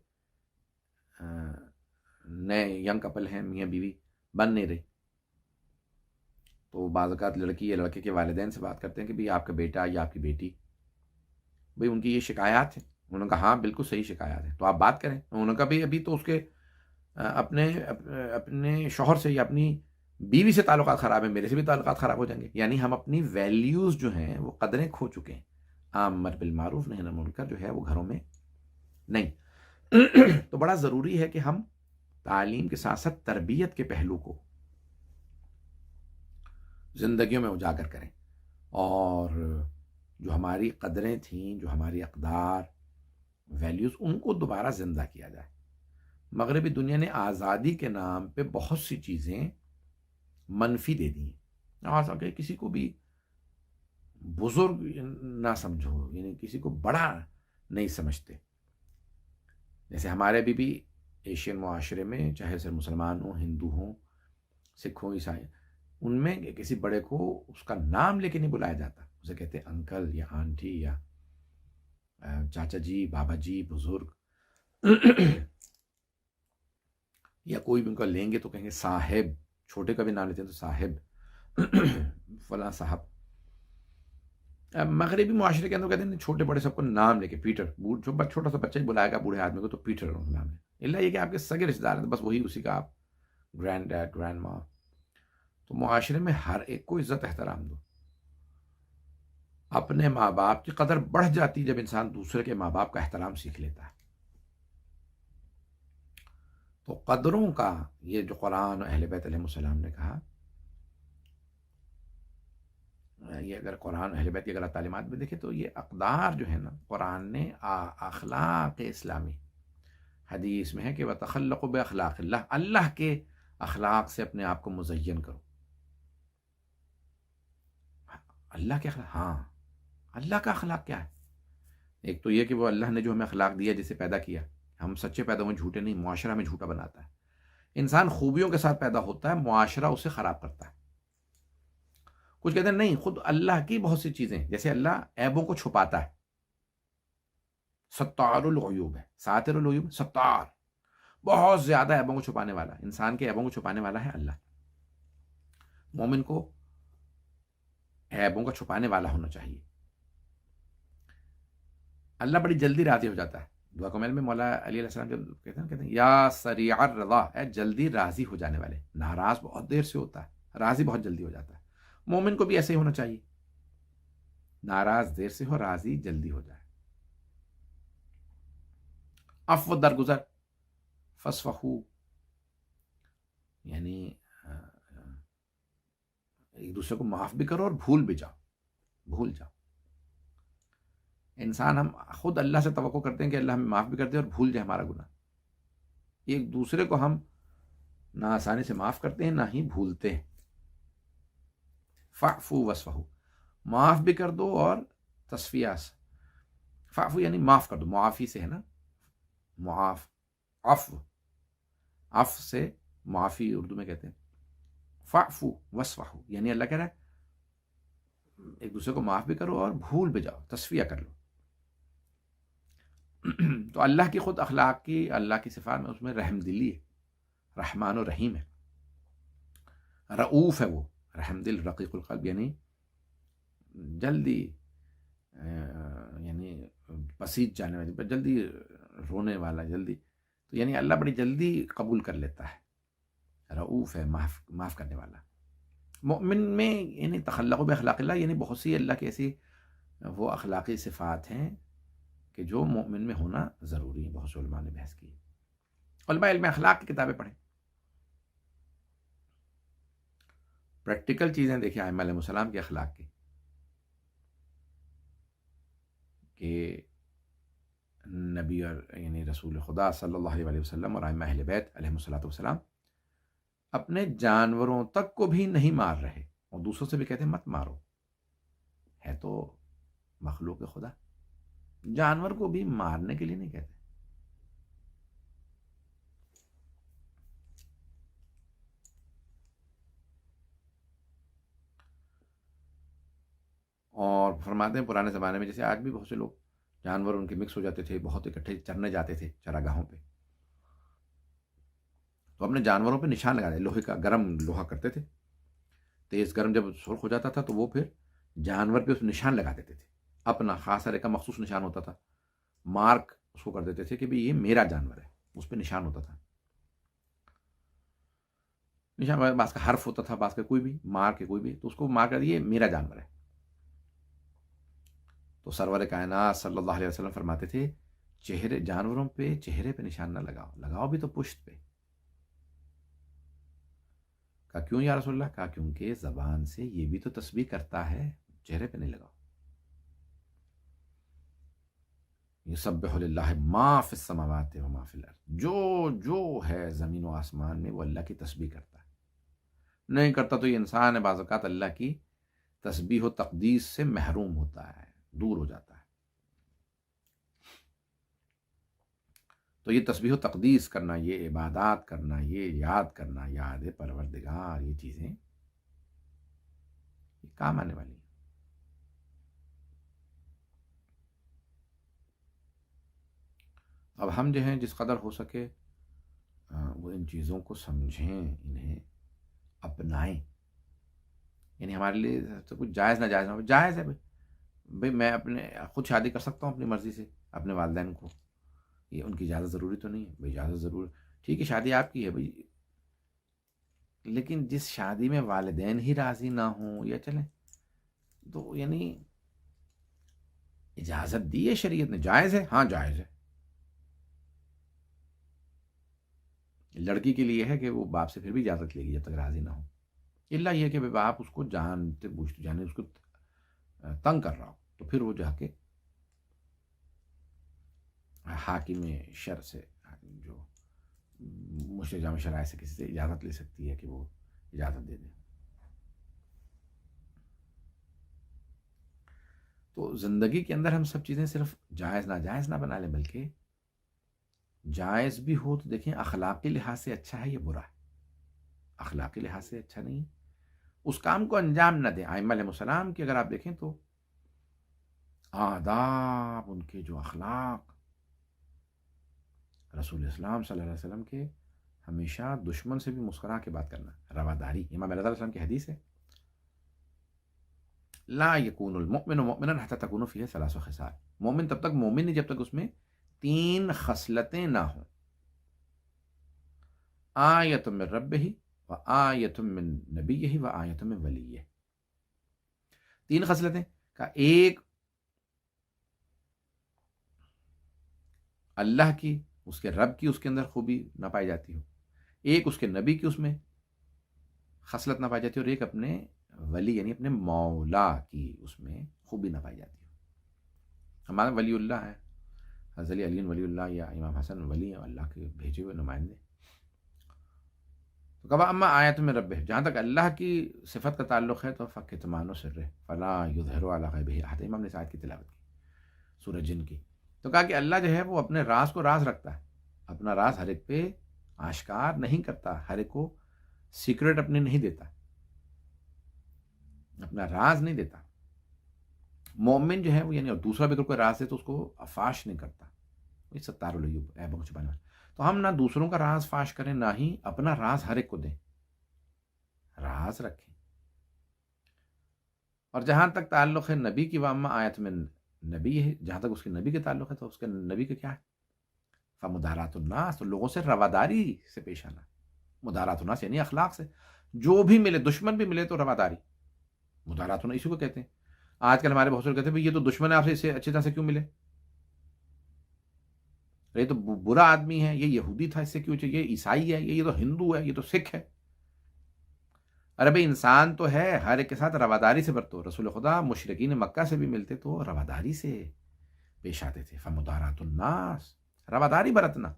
نئے ینگ کپل ہیں، میاں بیوی بن نہیں رہی، تو بعض اوقات لڑکی یا لڑکے کے والدین سے بات کرتے ہیں کہ بھئی آپ کا بیٹا یا آپ کی بیٹی، بھئی ان کی یہ شکایات ہیں. انہوں نے کہا ہاں بالکل صحیح شکایات ہیں، تو آپ بات کریں. انہوں نے کہا بھئی ابھی تو اس کے اپنے شوہر سے یا اپنی بیوی سے تعلقات خراب ہیں، میرے سے بھی تعلقات خراب ہو جائیں گے. یعنی ہم اپنی ویلیوز جو ہیں وہ قدریں کھو چکے ہیں. امر بالمعروف نہی عن المنکر جو ہے وہ گھروں میں نہیں. تو بڑا ضروری ہے کہ ہم تعلیم کے ساتھ ساتھ تربیت کے پہلو کو زندگیوں میں اجاگر کریں، اور جو ہماری قدریں تھیں، جو ہماری اقدار، ویلیوز، ان کو دوبارہ زندہ کیا جائے. مغربی دنیا نے آزادی کے نام پہ بہت سی چیزیں منفی دے دی ہیں. آج اگر کسی کو بھی بزرگ نہ سمجھو، یعنی کسی کو بڑا نہیں سمجھتے. جیسے ہمارے بھی ایشین معاشرے میں، چاہے صرف مسلمان ہوں، ہندو ہوں، سکھ ہوں، عیسائی، ان میں کسی بڑے کو اس کا نام لے کے نہیں بلایا جاتا. اسے کہتے ہیں انکل یا آنٹی یا چاچا جی، بابا جی، بزرگ. یا کوئی بھی ان کا لیں گے تو کہیں گے صاحب. چھوٹے کا بھی نام لیتے ہیں تو صاحب، فلاں صاحب. مغربی معاشرے کے اندر کہتے ہیں چھوٹے بڑے سب کو نام لے کے پیٹر. چھوٹا سا بچہ ہی بلائے گا بوڑھے آدمی کو تو پیٹر نام ہے. اللہ یہ کہ آپ کے سگے رشتے دار ہیں، بس وہی اسی کا آپ گرینڈ ڈیڈ، گرینڈ ماں. تو معاشرے میں ہر ایک کو عزت احترام دو. اپنے ماں باپ کی قدر بڑھ جاتی جب انسان دوسرے کے ماں باپ کا احترام سیکھ لیتا ہے. تو قدروں کا یہ جو قرآن اہل بیت علیہ السلام نے کہا، یہ اگر قرآن اہل بیت کی اگر تعلیمات میں دیکھیں تو یہ اقدار جو ہے نا، قرآن نے اخلاق اسلامی، حدیث میں ہے کہ وَتَخَلَّقُوا بِأَخْلَاقِ اللَّهِ، اللہ کے اخلاق سے اپنے آپ کو مزین کرو. اللہ کے اخلاق، ہاں اللہ کا اخلاق کیا ہے؟ ایک تو یہ کہ وہ اللہ نے جو ہمیں اخلاق دیا، جسے پیدا کیا، ہم سچے پیدا ہوئے، جھوٹے نہیں. معاشرہ ہمیں جھوٹا بناتا ہے. انسان خوبیوں کے ساتھ پیدا ہوتا ہے، معاشرہ اسے خراب کرتا ہے. کچھ کہتے ہیں نہیں، خود اللہ کی بہت سی چیزیں، جیسے اللہ عیبوں کو چھپاتا ہے، ستار العیوب ہے. ساتر العیوب، ستار، بہت زیادہ عیبوں کو چھپانے والا. انسان کے عیبوں کو چھپانے والا ہے اللہ. مومن کو عیبوں کا چھپانے والا ہونا چاہیے. اللہ بڑی جلدی راضی ہو جاتا ہے. دعا کمیل میں مولا علی علیہ السلام کہتے ہیں یا سریع الرضا، اے جلدی راضی ہو جانے والے. ناراض بہت دیر سے ہوتا ہے، راضی بہت جلدی ہو جاتا ہے. مومن کو بھی ایسے ہی ہونا چاہیے، ناراض دیر سے ہو، راضی جلدی ہو جائے. عفو درگزر، فصفحو، یعنی ایک دوسرے کو معاف بھی کرو اور بھول بھی جاؤ. بھول جاؤ. انسان، ہم خود اللہ سے توقع کرتے ہیں کہ اللہ ہمیں معاف بھی کر دے اور بھول جائے ہمارا گناہ. ایک دوسرے کو ہم نہ آسانی سے معاف کرتے ہیں، نہ ہی بھولتے ہیں. فاعفو وصفحو، معاف بھی کر دو اور تصفیہ فعفو یعنی معاف کر دو، معافی سے ہے نا، معاف، عفو، عفو سے معافی اردو میں کہتے ہیں. فعفو وصفحو یعنی اللہ کہہ رہا ہے ایک دوسرے کو معاف بھی کرو اور بھول بھی جاؤ، تصفیہ کر لو. تو اللہ کی خود اخلاق کی، اللہ کی صفات میں اس میں رحم دلی ہے، رحمان و رحیم ہے، رؤوف ہے، وہ رحم دل، رقیق القلب یعنی جلدی یعنی پسیج جانے والی، جلدی رونے والا، جلدی، تو یعنی اللہ بڑی جلدی قبول کر لیتا ہے، رؤوف ہے، معاف کرنے والا. مومن میں یعنی تخلق باخلاق اللہ یعنی بہت سی اللہ کی ایسی وہ اخلاقی صفات ہیں کہ جو مومن میں ہونا ضروری ہے. بہت سے علماء نے بحث کی، علماء علم اخلاق کی کتابیں پڑھیں، پریکٹیکل چیزیں دیکھیں ائمہ علیہ السلام کے اخلاق کی، کہ نبی اور یعنی رسول خدا صلی اللہ علیہ وسلم اور ائمہ اہل بیت علیہم الصلوۃ والسلام اپنے جانوروں تک کو بھی نہیں مار رہے، اور دوسروں سے بھی کہتے ہیں مت مارو، ہے تو مخلوق خدا، جانور کو بھی مارنے کے لیے نہیں کہتے. اور فرماتے ہیں پرانے زمانے میں جیسے آج بھی بہت سے لوگ جانور ان کے مکس ہو جاتے تھے، بہت اکٹھے چرنے جاتے تھے چراگاہوں پہ، تو اپنے جانوروں پہ نشان لگا دے، لوہے کا گرم لوہا کرتے تھے، تیز گرم جب سرخ ہو جاتا تھا تو وہ پھر جانور پہ اس نشان لگا دیتے تھے، اپنا خاص طرح کا مخصوص نشان ہوتا تھا، مارک اس کو کر دیتے تھے کہ بھی یہ میرا جانور ہے، اس پہ نشان ہوتا تھا، نشان بعض کا حرف ہوتا تھا، بعض کا کوئی بھی مارک کے کوئی بھی، تو اس کو مارک کر یہ میرا جانور ہے. تو سرور کائنات صلی اللہ علیہ وسلم فرماتے تھے چہرے جانوروں پہ چہرے پہ نشان نہ لگاؤ، لگاؤ بھی تو پشت پہ. کہا کیوں یا رسول اللہ؟ کہا کیونکہ زبان سے یہ بھی تو تسبیح کرتا ہے، چہرے پہ نہیں لگاؤ. یسبح للہ ما فی السماوات و ما فی الارض، جو ہے زمین و آسمان میں وہ اللہ کی تسبیح کرتا ہے. نہیں کرتا تو یہ انسان ہے بعض اوقات اللہ کی تسبیح و تقدیس سے محروم ہوتا ہے، دور ہو جاتا ہے. تو یہ تسبیح و تقدیس کرنا، یہ عبادات کرنا، یہ یاد کرنا، یاد پروردگار، یہ چیزیں یہ کام آنے والی ہیں. اب ہم جو ہیں جس قدر ہو سکے وہ ان چیزوں کو سمجھیں، انہیں اپنائیں. یعنی ہمارے لیے تو کچھ جائز ناجائز نہ ہو، جائز ہے بھئی میں اپنے خود شادی کر سکتا ہوں اپنی مرضی سے اپنے والدین کو، یہ ان کی اجازت ضروری تو نہیں ہے. بھئی اجازت ضرور، ٹھیک ہے شادی آپ کی ہے بھئی، لیکن جس شادی میں والدین ہی راضی نہ ہوں یا چلیں تو یعنی اجازت دی ہے شریعت نے، جائز ہے، ہاں جائز ہے. لڑکی کے لیے ہے کہ وہ باپ سے پھر بھی اجازت لے گی جب تک راضی نہ ہو، الا یہ کہ باپ اس کو جانتے بوجھتے جانے اس کو تنگ کر رہا ہو تو پھر وہ جا کے حاکم شرع سے، جو مشرع جامع شرائع سے کسی سے اجازت لے سکتی ہے کہ وہ اجازت دے دیں. تو زندگی کے اندر ہم سب چیزیں صرف جائز ناجائز نہ بنا لیں، بلکہ جائز بھی ہو تو دیکھیں اخلاقی لحاظ سے اچھا ہے یا برا ہے، اخلاقی لحاظ سے اچھا نہیں اس کام کو انجام نہ دیں. ائمہ علیہ السلام کی اگر آپ دیکھیں تو آداب، ان کے جو اخلاق، رسول اسلام صلی اللہ علیہ وسلم کے ہمیشہ دشمن سے بھی مسکرا کے بات کرنا، رواداری. امام علیہ السلام کی حدیث ہے لا یکون المؤمن مؤمنا حتی تکون فیہ ثلاث خصال، مومن تب تک مومن نہیں جب تک اس میں 3 خصلتیں نہ ہوں، آیۃ من ربہ و آیۃ من نبیہ و آیۃ من ولیہ. 3 خصلتیں کا ایک اللہ کی، اس کے رب کی اس کے اندر خوبی نہ پائی جاتی ہو، ایک اس کے نبی کی اس میں خصلت نہ پائی جاتی ہو، اور ایک اپنے ولی یعنی اپنے مولا کی اس میں خوبی نہ پائی جاتی ہو. ہمارا ولی اللہ ہے حضرت علی ولی اللہ یا امام حسن ولی ہیں اللہ کے بھیجے ہوئے نمائندے. تو کہا اما آیت میں رب، جہاں تک اللہ کی صفت کا تعلق ہے تو فکتمان سر فلا یظہر علی غیبہ احد، امام نے اس آیت کی تلاوت کی سورہ جن کی. تو کہا کہ اللہ جو ہے وہ اپنے راز کو راز رکھتا ہے، اپنا راز ہر ایک پہ آشکار نہیں کرتا، ہر ایک کو سیکرٹ اپنے نہیں دیتا، اپنا راز نہیں دیتا. مومن جو ہے وہ یعنی اور دوسرا بھی اگر کوئی راز ہے تو اس کو فاش نہیں کرتا، یہ ستار العیوب عیبوں کو چھپانے والا. تو ہم نہ دوسروں کا راز فاش کریں، نہ ہی اپنا راز ہر ایک کو دیں، راز رکھیں. اور جہاں تک تعلق ہے نبی کی، واما آیت میں نبی ہے، جہاں تک اس کے نبی کے تعلق ہے تو اس کے نبی کا کیا ہے؟ فمدارات الناس، تو لوگوں سے رواداری سے پیش آنا. مدارات الناس یعنی اخلاق سے، جو بھی ملے، دشمن بھی ملے تو رواداری. مدارات الناس اسی کو کہتے ہیں. آج کل ہمارے بہت سے لوگ کہتے ہیں یہ تو دشمن ہے، آپ سے اسے اچھی طرح سے کیوں ملے؟ یہ تو برا آدمی ہے، یہ یہودی تھا، اس سے کیوں چاہیے؟ یہ عیسائی ہے، یہ تو ہندو ہے، یہ تو سکھ ہے. ارے بھائی انسان تو ہے، ہر ایک کے ساتھ رواداری سے برتو. رسول خدا مشرکین مکہ سے بھی ملتے تو رواداری سے پیش آتے تھے. فمدارات الناس، رواداری برتنا،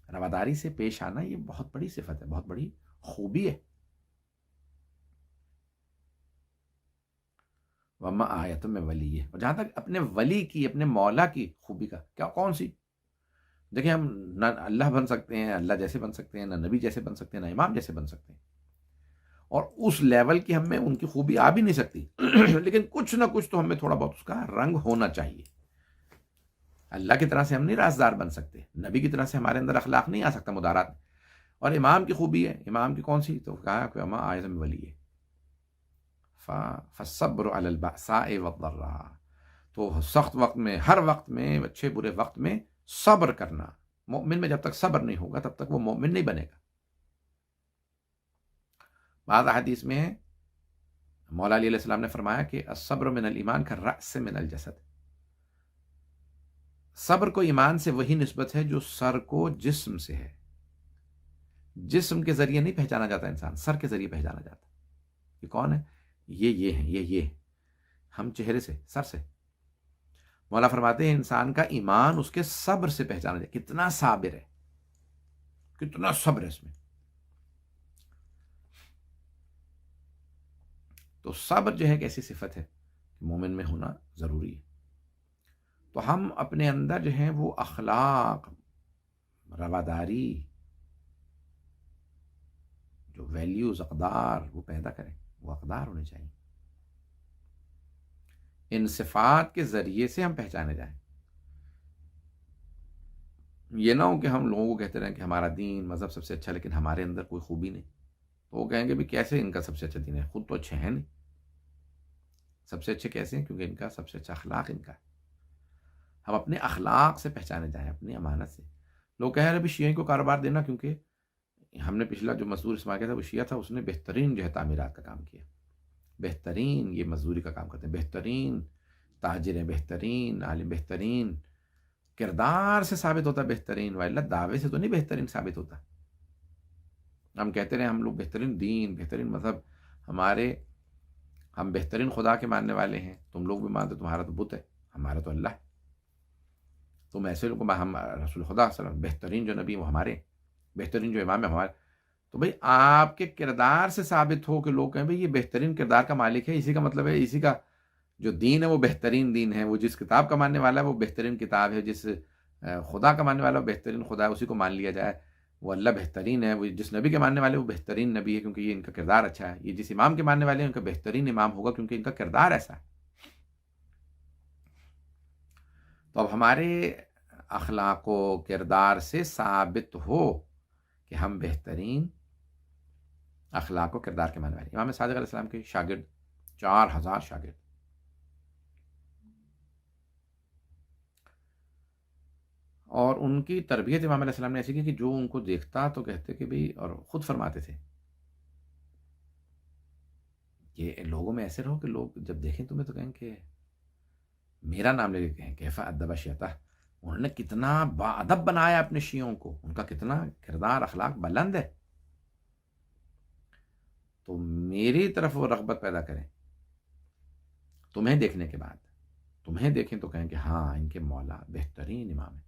رواداری سے پیش آنا، یہ بہت بڑی صفت ہے، بہت بڑی خوبی ہے. وما آیت میں ولی ہے. اور جہاں تک اپنے ولی کی، اپنے مولا کی خوبی کا، کیا کون سی؟ دیکھیں ہم نہ اللہ بن سکتے ہیں، اللہ جیسے بن سکتے ہیں، نہ نبی جیسے بن سکتے ہیں، نہ امام جیسے بن سکتے ہیں، اور اس لیول کی ہم میں ان کی خوبی آ بھی نہیں سکتی. لیکن کچھ نہ کچھ تو ہمیں تھوڑا بہت اس کا رنگ ہونا چاہیے. اللہ کی طرح سے ہم نہیں رازدار بن سکتے، نبی کی طرح سے ہمارے اندر اخلاق نہیں آ سکتا مدارات. اور امام کی خوبی ہے، امام کی کون سی؟ تو کہا کہ اما آیت میں ولی ہے. فالصبر علی البأساء والضراء، تو سخت وقت میں، ہر وقت میں، اچھے برے وقت میں صبر کرنا. مومن میں جب تک صبر نہیں ہوگا تب تک وہ مومن نہیں بنے گا. بعض حدیث میں مولا علی علیہ السلام نے فرمایا کہ الصبر من الایمان کالرأس من الجسد. صبر کو ایمان سے وہی نسبت ہے جو سر کو جسم سے ہے. جسم کے ذریعے نہیں پہچانا جاتا انسان، سر کے ذریعے پہچانا جاتا. یہ کون ہے؟ یہ ہے، یہ ہم چہرے سے، سر سے. مولا فرماتے ہیں انسان کا ایمان اس کے صبر سے پہچانا جائے، کتنا صابر ہے، کتنا صبر ہے اس میں. تو صبر جو ہے ایک ایسی صفت ہے کہ مومن میں ہونا ضروری ہے. تو ہم اپنے اندر جو ہیں وہ اخلاق، رواداری، جو ویلیوز، اقدار وہ پیدا کریں، وہ اقدار ہونے چاہیے. ان صفات کے ذریعے سے ہم پہچانے جائیں. یہ نہ ہو کہ ہم لوگوں کو کہتے رہیں کہ ہمارا دین مذہب سب سے اچھا، لیکن ہمارے اندر کوئی خوبی نہیں. تو وہ کہیں گے بھی کیسے ان کا سب سے اچھا دین ہے؟ خود تو اچھے ہیں نہیں. سب سے اچھے کیسے ہیں؟ کیونکہ ان کا سب سے اچھا اخلاق ان کا ہے. ہم اپنے اخلاق سے پہچانے جائیں، اپنی امانت سے. لوگ کہہ رہے بھی شیعہ کو کاروبار دینا، کیونکہ ہم نے پچھلا جو مزدور اسماعیل کیا تھا وہ شیعہ تھا، اس نے بہترین جو ہے تعمیرات کا کام کیا، بہترین یہ مزدوری کا کام کرتے ہیں، بہترین تاجر ہیں، بہترین عالم، بہترین کردار سے ثابت ہوتا ہے بہترین، وإلا دعوے سے تو نہیں بہترین ثابت ہوتا. ہم کہتے رہے ہم لوگ بہترین دین، بہترین مذہب، ہم بہترین خدا کے ماننے والے ہیں. تم لوگ بھی مانتے، تمہارا تو بت ہے، ہمارا تو اللہ ہے. تم ایسے لوگ، ہم رسول خدا صلی اللہ علیہ وسلم بہترین جو نبی وہ ہمارے، بہترین جو امام ہے ہمارے. تو بھئی آپ کے کردار سے ثابت ہو کہ لوگ کہیں بھئی یہ بہترین کردار کا مالک ہے، اسی کا مطلب ہے اسی کا جو دین ہے وہ بہترین دین ہے. وہ جس کتاب کا ماننے والا ہے وہ بہترین کتاب ہے، جس خدا کا ماننے والا وہ بہترین خدا ہے، اسی کو مان لیا جائے. وہ اللہ بہترین ہے. وہ جس نبی کے ماننے والے وہ بہترین نبی ہے کیونکہ یہ ان کا کردار اچھا ہے. یہ جس امام کے ماننے والے ہیں ان کا بہترین امام ہوگا کیونکہ ان کا کردار ایسا ہے. تو اب ہمارے اخلاق و کردار سے ثابت ہو کہ ہم بہترین اخلاق و کردار کے ماننے والے. امام صادق علیہ السلام کے شاگرد 4000 شاگرد، اور ان کی تربیت امام علیہ السلام نے ایسی کی کہ جو ان کو دیکھتا تو کہتے کہ بھئی، اور خود فرماتے تھے کہ لوگوں میں ایسے رہو کہ لوگ جب دیکھیں تمہیں تو کہیں کہ میرا نام لے کے کہیں کیفا ادب شیعہ. انہوں نے کتنا با ادب بنایا اپنے شیعوں کو، ان کا کتنا کردار اخلاق بلند ہے. تو میری طرف وہ رغبت پیدا کریں، تمہیں دیکھنے کے بعد تمہیں دیکھیں تو کہیں کہ ہاں ان کے مولا بہترین امام ہے.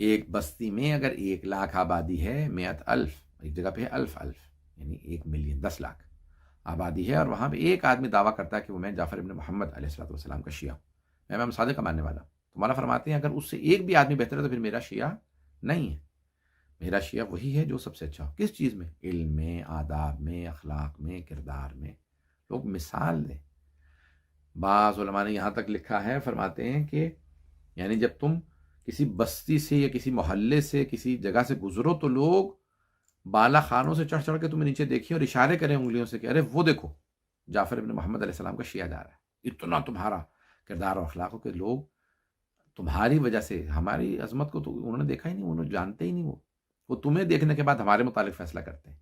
ایک بستی میں اگر 1,00,000 آبادی ہے، 100,000، ایک جگہ پہ ہے 1,000 یعنی 1,000,000 10 لاکھ آبادی ہے، اور وہاں پہ ایک آدمی دعویٰ کرتا ہے کہ وہ میں جعفر ابن محمد علیہ السلام کا شیعہ ہوں، میں امام صادق کا ماننے والا ہوں، تو مولانا فرماتے ہیں اگر اس سے ایک بھی آدمی بہتر ہے تو پھر میرا شیعہ نہیں ہے، میرا شیعہ وہی ہے جو سب سے اچھا ہو۔ کس چیز میں؟ علم میں، آداب میں، اخلاق میں، کردار میں۔ لوگ مثال دیں۔ بعض علماء نے یہاں تک لکھا ہے، فرماتے ہیں کہ یعنی جب تم کسی بستی سے یا کسی محلے سے کسی جگہ سے گزرو تو لوگ بالا خانوں سے چڑھ چڑھ کے تمہیں نیچے دیکھیں اور اشارے کریں انگلیوں سے کہ ارے وہ دیکھو جعفر ابن محمد علیہ السلام کا شیعہ جا رہا ہے، اتنا تمہارا کردار اور اخلاق ہو کہ لوگ تمہاری وجہ سے ہماری عظمت کو تو انہوں نے دیکھا ہی نہیں، انہوں نے جانتے ہی نہیں، وہ تمہیں دیکھنے کے بعد ہمارے متعلق فیصلہ کرتے ہیں۔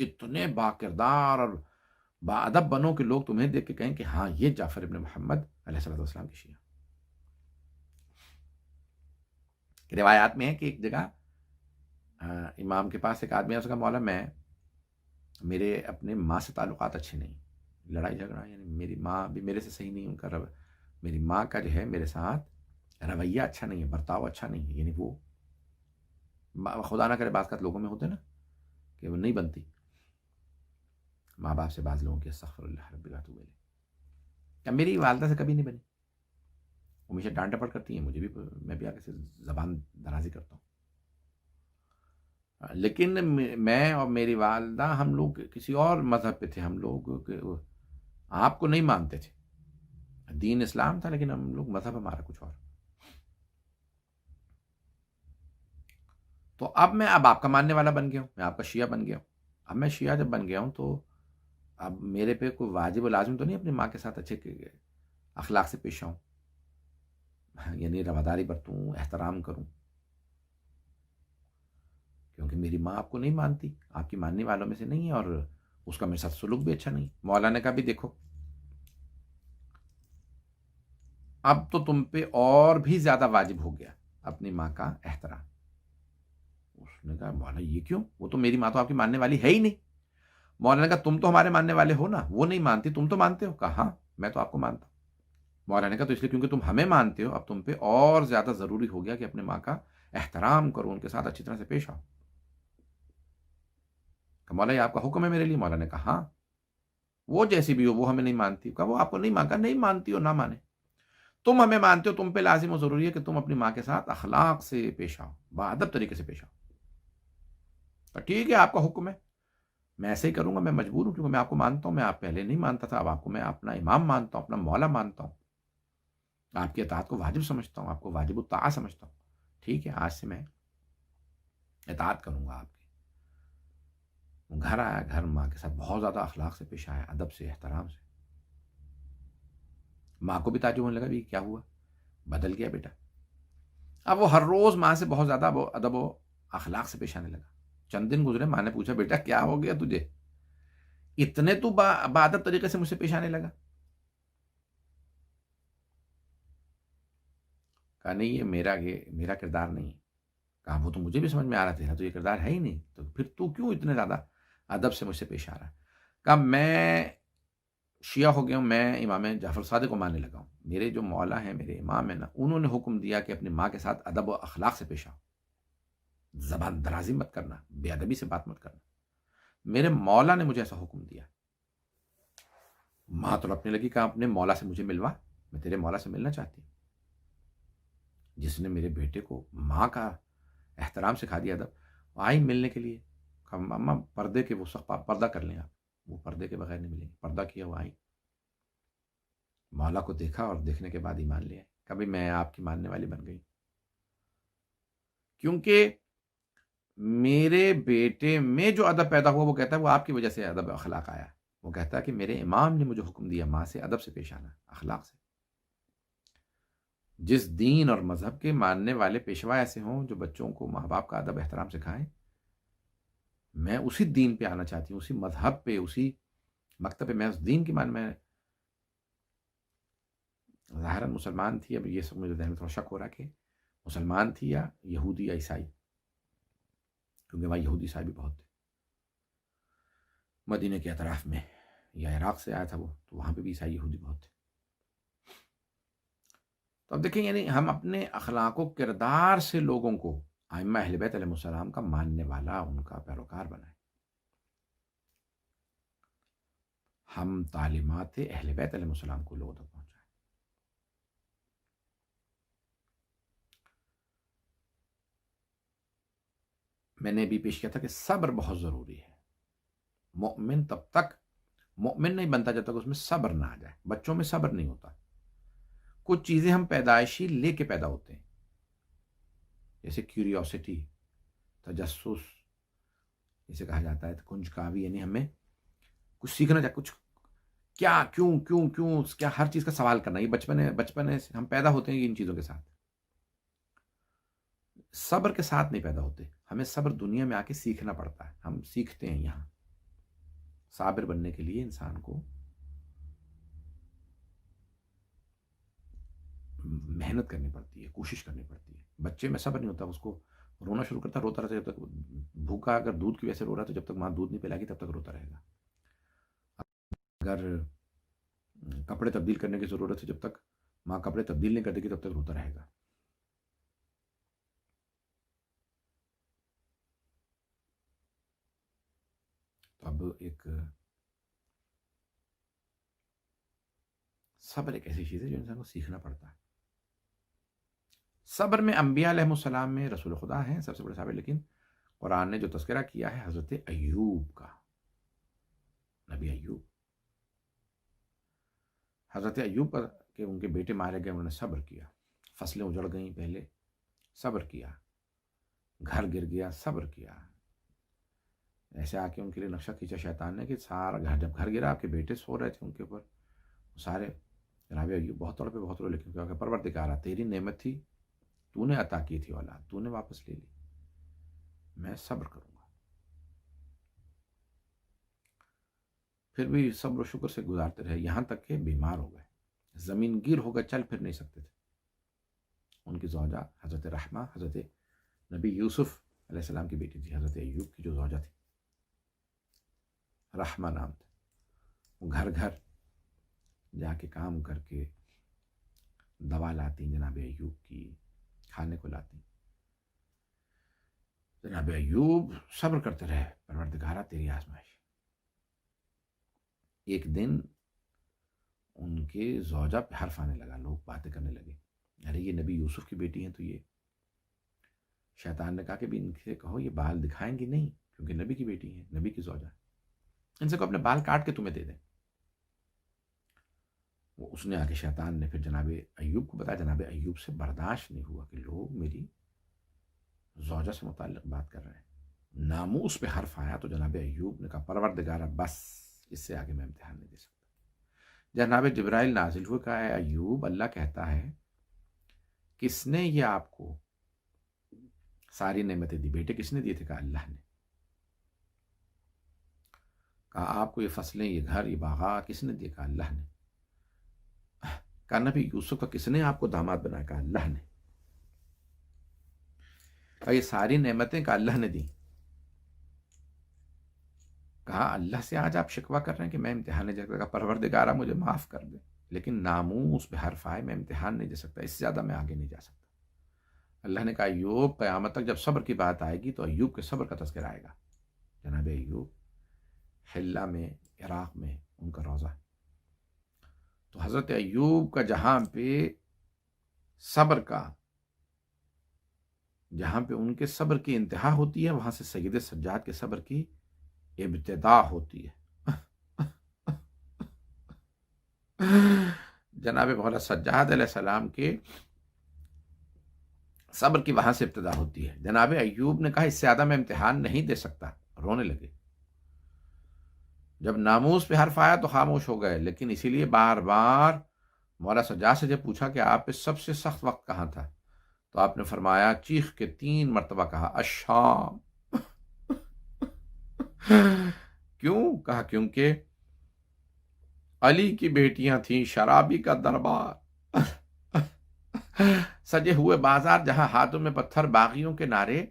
اتنے با کردار اور با ادب بنو کہ لوگ تمہیں دیکھ کے کہیں کہ ہاں یہ جعفر ابن محمد علیہ السلام کی شیعہ۔ روایات میں ہے کہ ایک جگہ امام کے پاس ایک آدمی ہے، اس کا مولا میرے اپنے ماں سے تعلقات اچھے نہیں، لڑائی جھگڑا، یعنی میری ماں بھی میرے سے صحیح نہیں، ان کا میری ماں کا جو ہے میرے ساتھ رویہ اچھا نہیں ہے، برتاؤ اچھا نہیں ہے، یعنی وہ خدا نہ کرے بعض کا لوگوں میں ہوتے نا کہ وہ نہیں بنتی ماں باپ سے، بعض لوگوں کی استغفر اللہ رب العالمین۔ کیا میری والدہ سے کبھی نہیں بنی، وہ ہمیشہ ڈانٹ ڈپٹ کرتی ہیں مجھے بھی، میں بھی آگے سے زبان درازی کرتا ہوں، لیکن میں اور میری والدہ ہم لوگ کسی اور مذہب پہ تھے، ہم لوگ آپ کو نہیں مانتے تھے، دین اسلام تھا لیکن ہم لوگ مذہب ہمارا کچھ اور۔ تو اب میں آپ کا ماننے والا بن گیا ہوں، میں آپ کا شیعہ بن گیا ہوں۔ اب میں شیعہ جب بن گیا ہوں تو اب میرے پہ کوئی واجب و لازم تو نہیں اپنی ماں کے ساتھ اچھے اخلاق سے پیش آؤں، یعنی رواداری برتوں، احترام کروں، کیونکہ میری ماں آپ کو نہیں مانتی، آپ کی ماننے والوں میں سے نہیں ہے، اور اس کا میرے ساتھ سلوک بھی اچھا نہیں۔ مولا نے کہا بھی دیکھو اب تو تم پہ اور بھی زیادہ واجب ہو گیا اپنی ماں کا احترام۔ اس نے کہا مولا یہ کیوں؟ وہ تو میری ماں تو آپ کی ماننے والی ہے ہی نہیں۔ مولانا نے کہا تم تو ہمارے ماننے والے ہو نا، وہ نہیں مانتی، تم تو مانتے ہو۔ کہا ہاں میں تو آپ کو مانتا ہوں۔ مولانا نے کہا تو اس لیے کیونکہ تم ہمیں مانتے ہو اب تم پہ اور زیادہ ضروری ہو گیا کہ اپنے ماں کا احترام کرو، ان کے ساتھ اچھی طرح سے پیش آؤ۔ کہ مولا یہ آپ کا حکم ہے میرے لیے؟ مولانا نے کہا ہاں، وہ جیسی بھی ہو وہ ہمیں نہیں مانتی۔ کہا وہ آپ کو نہیں مانتا، نہیں مانتی ہو نہ مانے، تم ہمیں مانتے ہو، تم پہ لازم و ضروری ہے کہ تم اپنی ماں کے ساتھ اخلاق سے پیش آؤ، باادب طریقے سے پیش آؤ۔ تو ٹھیک ہے آپ کا حکم ہے، میں ایسے ہی کروں گا، میں مجبور ہوں کیونکہ میں آپ کو مانتا ہوں، میں آپ پہلے نہیں مانتا تھا، اب آپ کو میں اپنا امام مانتا ہوں، اپنا مولا مانتا ہوں، آپ کی اطاعت کو واجب سمجھتا ہوں، آپ کو واجب الطاعہ سمجھتا ہوں۔ ٹھیک ہے آج سے میں اطاعت کروں گا آپ کی۔ گھر آیا، گھر ماں کے ساتھ بہت زیادہ اخلاق سے پیش آیا، ادب سے، احترام سے۔ ماں کو بھی تعجب ہونے لگا بھی کیا ہوا، بدل گیا بیٹا۔ اب وہ ہر روز ماں سے بہت زیادہ ادب و اخلاق سے پیش آنے لگا۔ چند دن گزرے، ماں نے پوچھا بیٹا کیا ہو گیا تجھے، اتنے تو باادب طریقے سے مجھ سے پیش آنے لگا؟ کہا نہیں یہ میرا کردار نہیں ہے۔ کہا وہ تو مجھے بھی سمجھ میں آ رہا تھا، تو یہ کردار ہے ہی نہیں، تو پھر تو کیوں اتنے زیادہ ادب سے مجھ سے پیش آ رہا ہے؟ کہا میں شیعہ ہو گیا ہوں، میں امام جعفر صادق کو ماننے لگا ہوں، میرے جو مولا ہیں، میرے امام ہیں نا، انہوں نے حکم دیا کہ اپنی ماں کے ساتھ ادب و اخلاق سے پیش آؤ، زبان درازی مت کرنا، بے ادبی سے بات مت کرنا، میرے مولا نے مجھے ایسا حکم دیا۔ ماں تو لپنے لگی، کہا اپنے مولا سے مجھے ملوا، میں تیرے مولا سے ملنا چاہتی ہوں جس نے میرے بیٹے کو ماں کا احترام سکھا دیا، ادب۔ آئی ملنے کے لیے، کہا اماں پردے کے وہ سخت پردہ کر لیں آپ، وہ پردے کے بغیر نہیں ملیں گے۔ پردہ کیا، وہ آئی، مولا کو دیکھا اور دیکھنے کے بعد ایمان لے آئے۔ کبھی میں آپ کی ماننے والی بن گئی کیونکہ میرے بیٹے میں جو ادب پیدا ہوا، وہ کہتا ہے وہ آپ کی وجہ سے ادب اخلاق آیا۔ وہ کہتا ہے کہ میرے امام نے مجھے حکم دیا ماں سے ادب سے پیش آنا، اخلاق سے۔ جس دین اور مذہب کے ماننے والے پیشوا ایسے ہوں جو بچوں کو ماں باپ کا ادب احترام سکھائیں، میں اسی دین پہ آنا چاہتی ہوں، اسی مذہب پہ، اسی مکتب پہ، میں اس دین کی میں ظاہراً مسلمان تھی، اب یہ سب مجھے ذہن میں تھوڑا شک ہو رہا کہ مسلمان تھی یا یہودی یا عیسائی، کیونکہ وہاں یہودی عیسائی بھی بہت تھے مدینے کے اطراف میں، یا عراق سے آیا تھا وہ، تو وہاں پہ بھی عیسائی یہودی بہت تھے۔ تو اب دیکھیں یعنی ہم اپنے اخلاق و کردار سے لوگوں کو ائمہ اہل بیت علیہ السلام کا ماننے والا، ان کا پیروکار بنائیں. ہم تعلیمات اہل بیت علیہ السلام کو لوگوں تک پہنچائیں. میں نے بھی پیش کیا تھا کہ صبر بہت ضروری ہے. مومن تب تک مومن نہیں بنتا جب تک اس میں صبر نہ آ جائے. بچوں میں صبر نہیں ہوتا. کچھ چیزیں ہم پیدائشی لے کے پیدا ہوتے ہیں، جیسے کیوریوسٹی، تجسس جسے کہا جاتا ہے، کنجکاوی، یعنی ہمیں کچھ سیکھنا چاہیے، کچھ کیا کیوں کیا، ہر چیز کا سوال کرنا. یہ بچپن سے ہم پیدا ہوتے ہیں ان چیزوں کے ساتھ. صبر کے ساتھ نہیں پیدا ہوتے. ہمیں صبر دنیا میں آ کے سیکھنا پڑتا ہے. ہم سیکھتے ہیں یہاں. صابر بننے کے لیے انسان کو محنت کرنی پڑتی ہے، کوشش کرنی پڑتی ہے. بچے میں صبر نہیں ہوتا، اس کو رونا شروع کرتا، روتا رہتا جب تک بھوکا. اگر دودھ کی وجہ سے رو رہا ہے تو جب تک ماں دودھ نہیں پلائے گی تب تک روتا رہے گا. اگر کپڑے تبدیل کرنے کی ضرورت ہے، جب تک ماں کپڑے تبدیل نہیں کر دے گی تب تک روتا رہے گا. تو اب صبر ایک ایسی چیز ہے جو انسان کو سیکھنا پڑتا ہے. صبر میں انبیاء علیہ السلام میں رسول خدا ہیں سب سے بڑے صابر، لیکن قرآن نے جو تذکرہ کیا ہے حضرت ایوب کا، نبی ایوب، حضرت ایوب کا، کہ ان کے بیٹے مارے گئے، انہوں نے صبر کیا. فصلیں اجڑ گئیں پہلے، صبر کیا. گھر گر گیا، صبر کیا. ایسے آ کے ان کے لیے نقشہ کھینچا شیطان نے کہ سارا گھر، جب گھر گرا، آپ کے بیٹے سو رہے تھے ان کے اوپر، سارے جناب ایوب بہت طور پہ بہت رو، لیکن کیا کہ پروردگارا تیری نعمت تھی، تو نے عطا کی تھی اولاد، تو نے واپس لے لی، میں صبر کروں گا. پھر بھی صبر و شکر سے گزارتے رہے، یہاں تک کہ بیمار ہو گئے، زمین گیر ہو گئے، چل پھر نہیں سکتے تھے. ان کی زوجہ حضرت رحمہ، حضرت نبی یوسف علیہ السلام کی بیٹی تھی، حضرت ایوب کی جو زوجہ تھی، رحمہ نام تھا. وہ گھر گھر جا کے کام کر کے دوا لاتی جناب ایوب کی، کھانے کو لاتی. جناب ایوب صبر کرتے رہے، پروردگارا تیری آزمائش. ایک دن ان کے زوجہ پہ حرف آنے لگا، لوگ باتیں کرنے لگے، ارے یہ نبی یوسف کی بیٹی ہیں. تو یہ شیطان نے کہا کہ بھی ان سے کہو یہ بال دکھائیں گی نہیں، کیونکہ نبی کی بیٹی ہیں، نبی کی زوجہ، ان سے کہو اپنے بال کاٹ کے تمہیں دے دیں. وہ اس نے آ کے شیطان نے پھر جناب ایوب کو بتایا. جناب ایوب سے برداشت نہیں ہوا کہ لوگ میری زوجہ سے متعلق بات کر رہے ہیں. ناموس پہ حرف آیا تو جناب ایوب نے کہا پروردگارا بس، اس سے آگے میں امتحان نہیں دے سکتا. جناب جبرائیل نازل ہوئے، کہا ہے ایوب اللہ کہتا ہے کس نے یہ آپ کو ساری نعمتیں دی، بیٹے کس نے دیے تھے؟ کہا اللہ نے. کہا آپ کو یہ فصلیں، یہ گھر، یہ باغات کس نے دیے؟ کہا اللہ نے. کہا نبی یوسف کا کس نے آپ کو داماد بنایا؟ کہا اللہ نے. کہا یہ ساری نعمتیں؟ کہا اللہ نے دی. کہا اللہ سے آج آپ شکوہ کر رہے ہیں کہ میں امتحان نہیں دے سکتا؟ کہا پروردگارا مجھے معاف کر دے، لیکن ناموس پہ حرف آئے، میں امتحان نہیں دے سکتا، اس سے زیادہ میں آگے نہیں جا سکتا. اللہ نے کہا ایوب قیامت تک جب صبر کی بات آئے گی تو ایوب کے صبر کا تذکرہ آئے گا. جناب ایوب حلہ میں، عراق میں ان کا روضہ. تو حضرت ایوب کا جہاں پہ صبر کا، جہاں پہ ان کے صبر کی انتہا ہوتی ہے، وہاں سے سید سجاد کے صبر کی ابتدا ہوتی ہے. جناب مولا سجاد علیہ السلام کے صبر کی وہاں سے ابتدا ہوتی ہے. جناب ایوب نے کہا اس سے زیادہ میں امتحان نہیں دے سکتا، رونے لگے. جب ناموس پہ حرف آیا تو خاموش ہو گئے، لیکن اسی لیے بار بار مولا سجاد سے جب پوچھا کہ آپ پہ سب سے سخت وقت کہاں تھا، تو آپ نے فرمایا، چیخ کے 3 مرتبہ کہا الشام. کیوں؟ کہا کیونکہ علی کی بیٹیاں تھیں، شرابی کا دربار، سجے ہوئے بازار، جہاں ہاتھوں میں پتھر، باغیوں کے نعرے.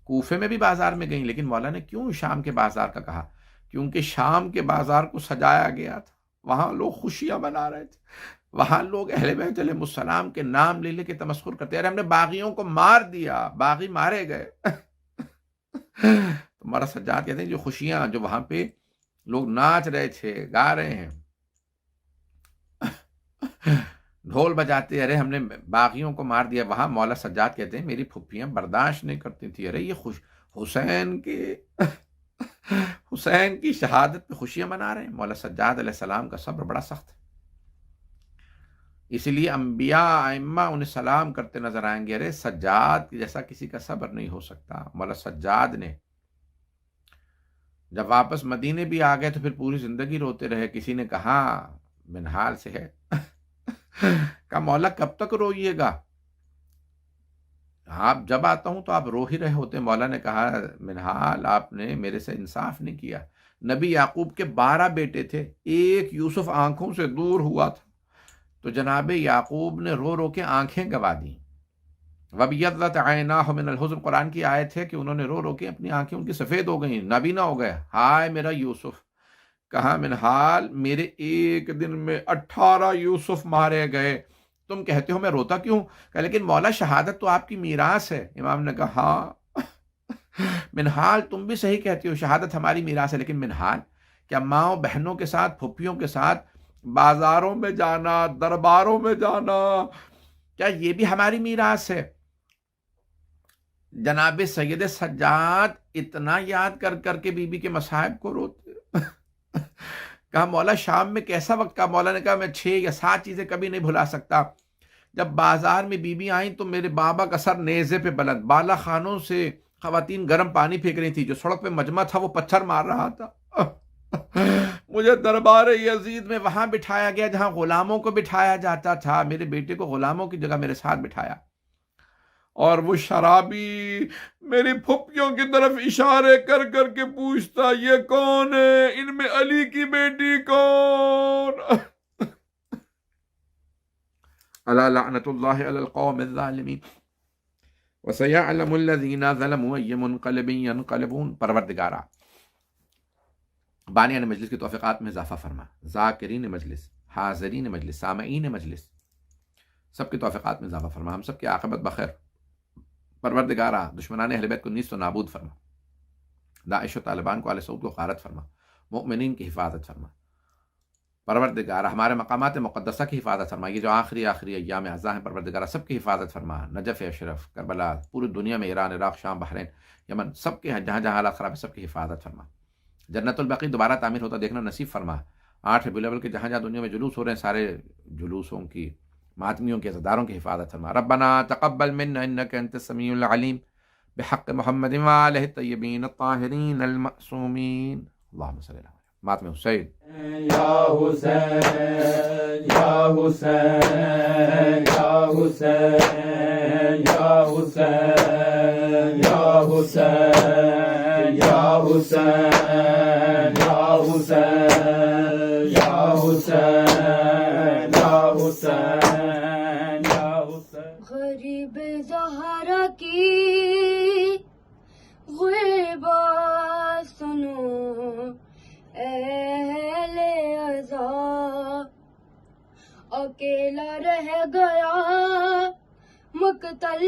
کوفے میں بھی بازار میں گئیں، لیکن مولا نے کیوں شام کے بازار کا کہا؟ کیونکہ شام کے بازار کو سجایا گیا تھا، وہاں لوگ خوشیاں منا رہے تھے، وہاں لوگ اہل بیت علیہ السلام کے نام لے لے کے تمسخر کرتے ہیں، ارے ہم نے باغیوں کو مار دیا، باغی مارے گئے۔ تو مولانا سجاد کہتے ہیں جو خوشیاں جو وہاں پہ لوگ ناچ رہے تھے، گا رہے ہیں، ڈھول بجاتے، ارے ہم نے باغیوں کو مار دیا، وہاں مولا سجاد کہتے ہیں میری پھپھیاں برداشت نہیں کرتی تھی، ارے یہ حسین کی شہادت پہ خوشیاں منا رہے ہیں۔ مولا سجاد علیہ السلام کا صبر بڑا سخت ہے، اسی لیے انبیاء ائمہ انہیں سلام کرتے نظر آئیں گے، ارے سجاد جیسا کسی کا صبر نہیں ہو سکتا۔ مولا سجاد نے جب واپس مدینے بھی آ گئے تو پھر پوری زندگی روتے رہے۔ کسی نے کہا منہال سے ہے، کہا مولا کب تک روئیے گا، آپ جب آتا ہوں تو آپ رو ہی رہے ہوتے۔ مولا نے کہا منہال آپ نے میرے سے انصاف نہیں کیا، نبی یعقوب کے 12 بیٹے تھے، ایک یوسف آنکھوں سے دور ہوا تھا تو جناب یعقوب نے رو رو کے آنکھیں گوا دیں۔ وَبِيَضَّتْ عَيْنَاهُ مِنَ الْحُزْنِ، قرآن کی آیت ہے کہ انہوں نے رو رو کے اپنی آنکھیں ان کی سفید ہو گئیں، نابینا ہو گئے، ہائے میرا یوسف۔ کہا منہال میرے ایک دن میں 18 یوسف مارے گئے، تم کہتے ہو میں روتا کیوں؟ کہ لیکن مولا شہادت تو آپ کی میراث ہے۔ امام نے کہا ہاں منہال تم بھی صحیح کہتی ہو، شہادت ہماری میراث ہے، لیکن منہال کیا ماؤں بہنوں کے ساتھ، پھپھیوں کے ساتھ بازاروں میں جانا، درباروں میں جانا، کیا یہ بھی ہماری میراث ہے؟ جناب سید سجاد اتنا یاد کر کر کے بی بی کے مصائب کو روتے۔ کہا مولا شام میں کیسا وقت؟ کا مولا نے کہا میں 6 یا 7 چیزیں کبھی نہیں بھلا سکتا۔ جب بازار میں بی بی آئیں تو میرے بابا کا سر نیزے پہ بلند، بالا خانوں سے خواتین گرم پانی پھینک رہی تھی، جو سڑک پہ مجمع تھا وہ پتھر مار رہا تھا۔ مجھے دربار یزید میں وہاں بٹھایا گیا جہاں غلاموں کو بٹھایا جاتا تھا، میرے بیٹے کو غلاموں کی جگہ میرے ساتھ بٹھایا، اور وہ شرابی میری پھپھیوں کی طرف اشارے کر کر کے پوچھتا یہ کون ہے، ان میں علی کی بیٹی کون؟ الا لعنت اللہ علی القوم الظالمین وسیعلم الذین ظلموا ای منقلب ینقلبون۔ پروردگارا بانیان مجلس کی توفیقات میں اضافہ فرما، ذاکرین مجلس، حاضرین مجلس، سامعین مجلس، سب کی توفیقات میں اضافہ فرما، ہم سب کی عاقبت بخیر۔ پروردگارا دشمنان اہل بیت کو نیست و نابود فرما، داعش و طالبان کو آل سعود کو غارت فرما، مؤمنین کی حفاظت فرما۔ پروردگارا ہمارے مقامات مقدسہ کی حفاظت فرما، یہ جو آخری ایام اعزاں ہیں پروردگارا سب کی حفاظت فرما، نجف اشرف، کربلا، پوری دنیا میں ایران، عراق، شام، بحرین، یمن، سب کے جہاں جہاں حالات خراب ہے سب کی حفاظت فرما۔ جنت البقیع دوبارہ تعمیر ہوتا دیکھنا نصیب فرما۔ 8 ربیع الاول کے جہاں جہاں دنیا میں جلوس ہو رہے ہیں سارے جلوسوں کی، ماتمیوں کے عزاداروں کی حفاظت فرما۔ ربنا تقبل منا انك انت السميع العليم بحق محمد وآلہ الطیبین الطاہرین المعصومین، اللہم صلی اللہ علیہ وسلم۔ ماتم حسین یا حسین یا حسین یا حسین یا حسین یا حسین یا حسین یا حسین یا حسین یا حسین یا حسین۔ غریب زہرا کی غربت سنو اہل عزا، اکیلا رہ گیا مقتل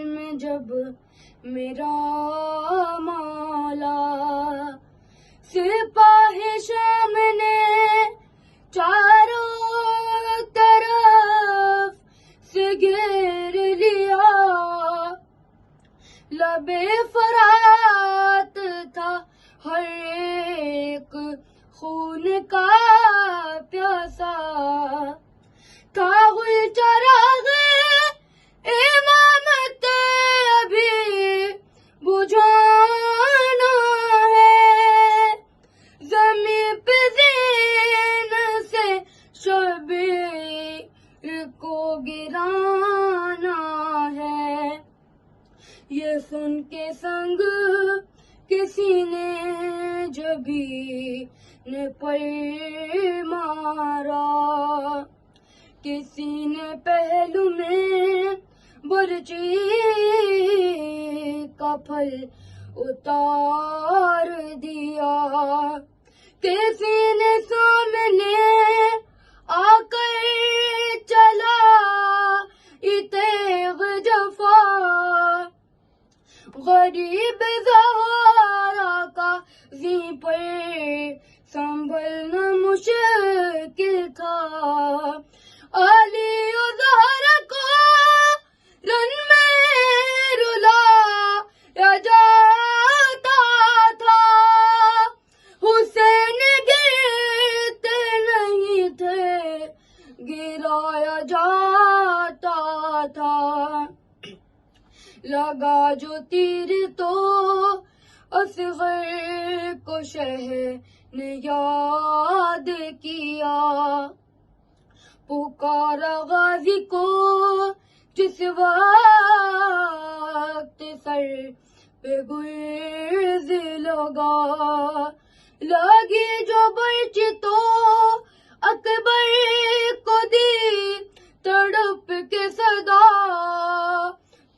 میں جب میرا مولا، سپاہی شام نے چاروں طرف سے گھیر لیا، لبے فرات تھا ہر ایک خون کا پیاسا، تھا گل چراغ امامت ابھی بجھانا ہے، زمین پہ زین سے شبیر کو گرانا ہے، یہ سن کے سنگ کسی نے جبھی نے پر مارا، کسی نے پہلو میں برچی کا پھل اتار دیا، کسی نے سامنے آ کر چلا تیغ جفا، غریب زہرا کا زیں پر سنبھلنا مشکل تھا، علی و زہرا کو رن میں رلایا جاتا تھا، حسین گرتے نہیں تھے گرایا جاتا تھا، لگا جو تیر تو اصغر کو شہر نے یاد کیا، پکارا غازی کو جس وقت سر پہ گرز لگا، لگی جو برچ تو اکبر کو دی تڑپ کے صدا،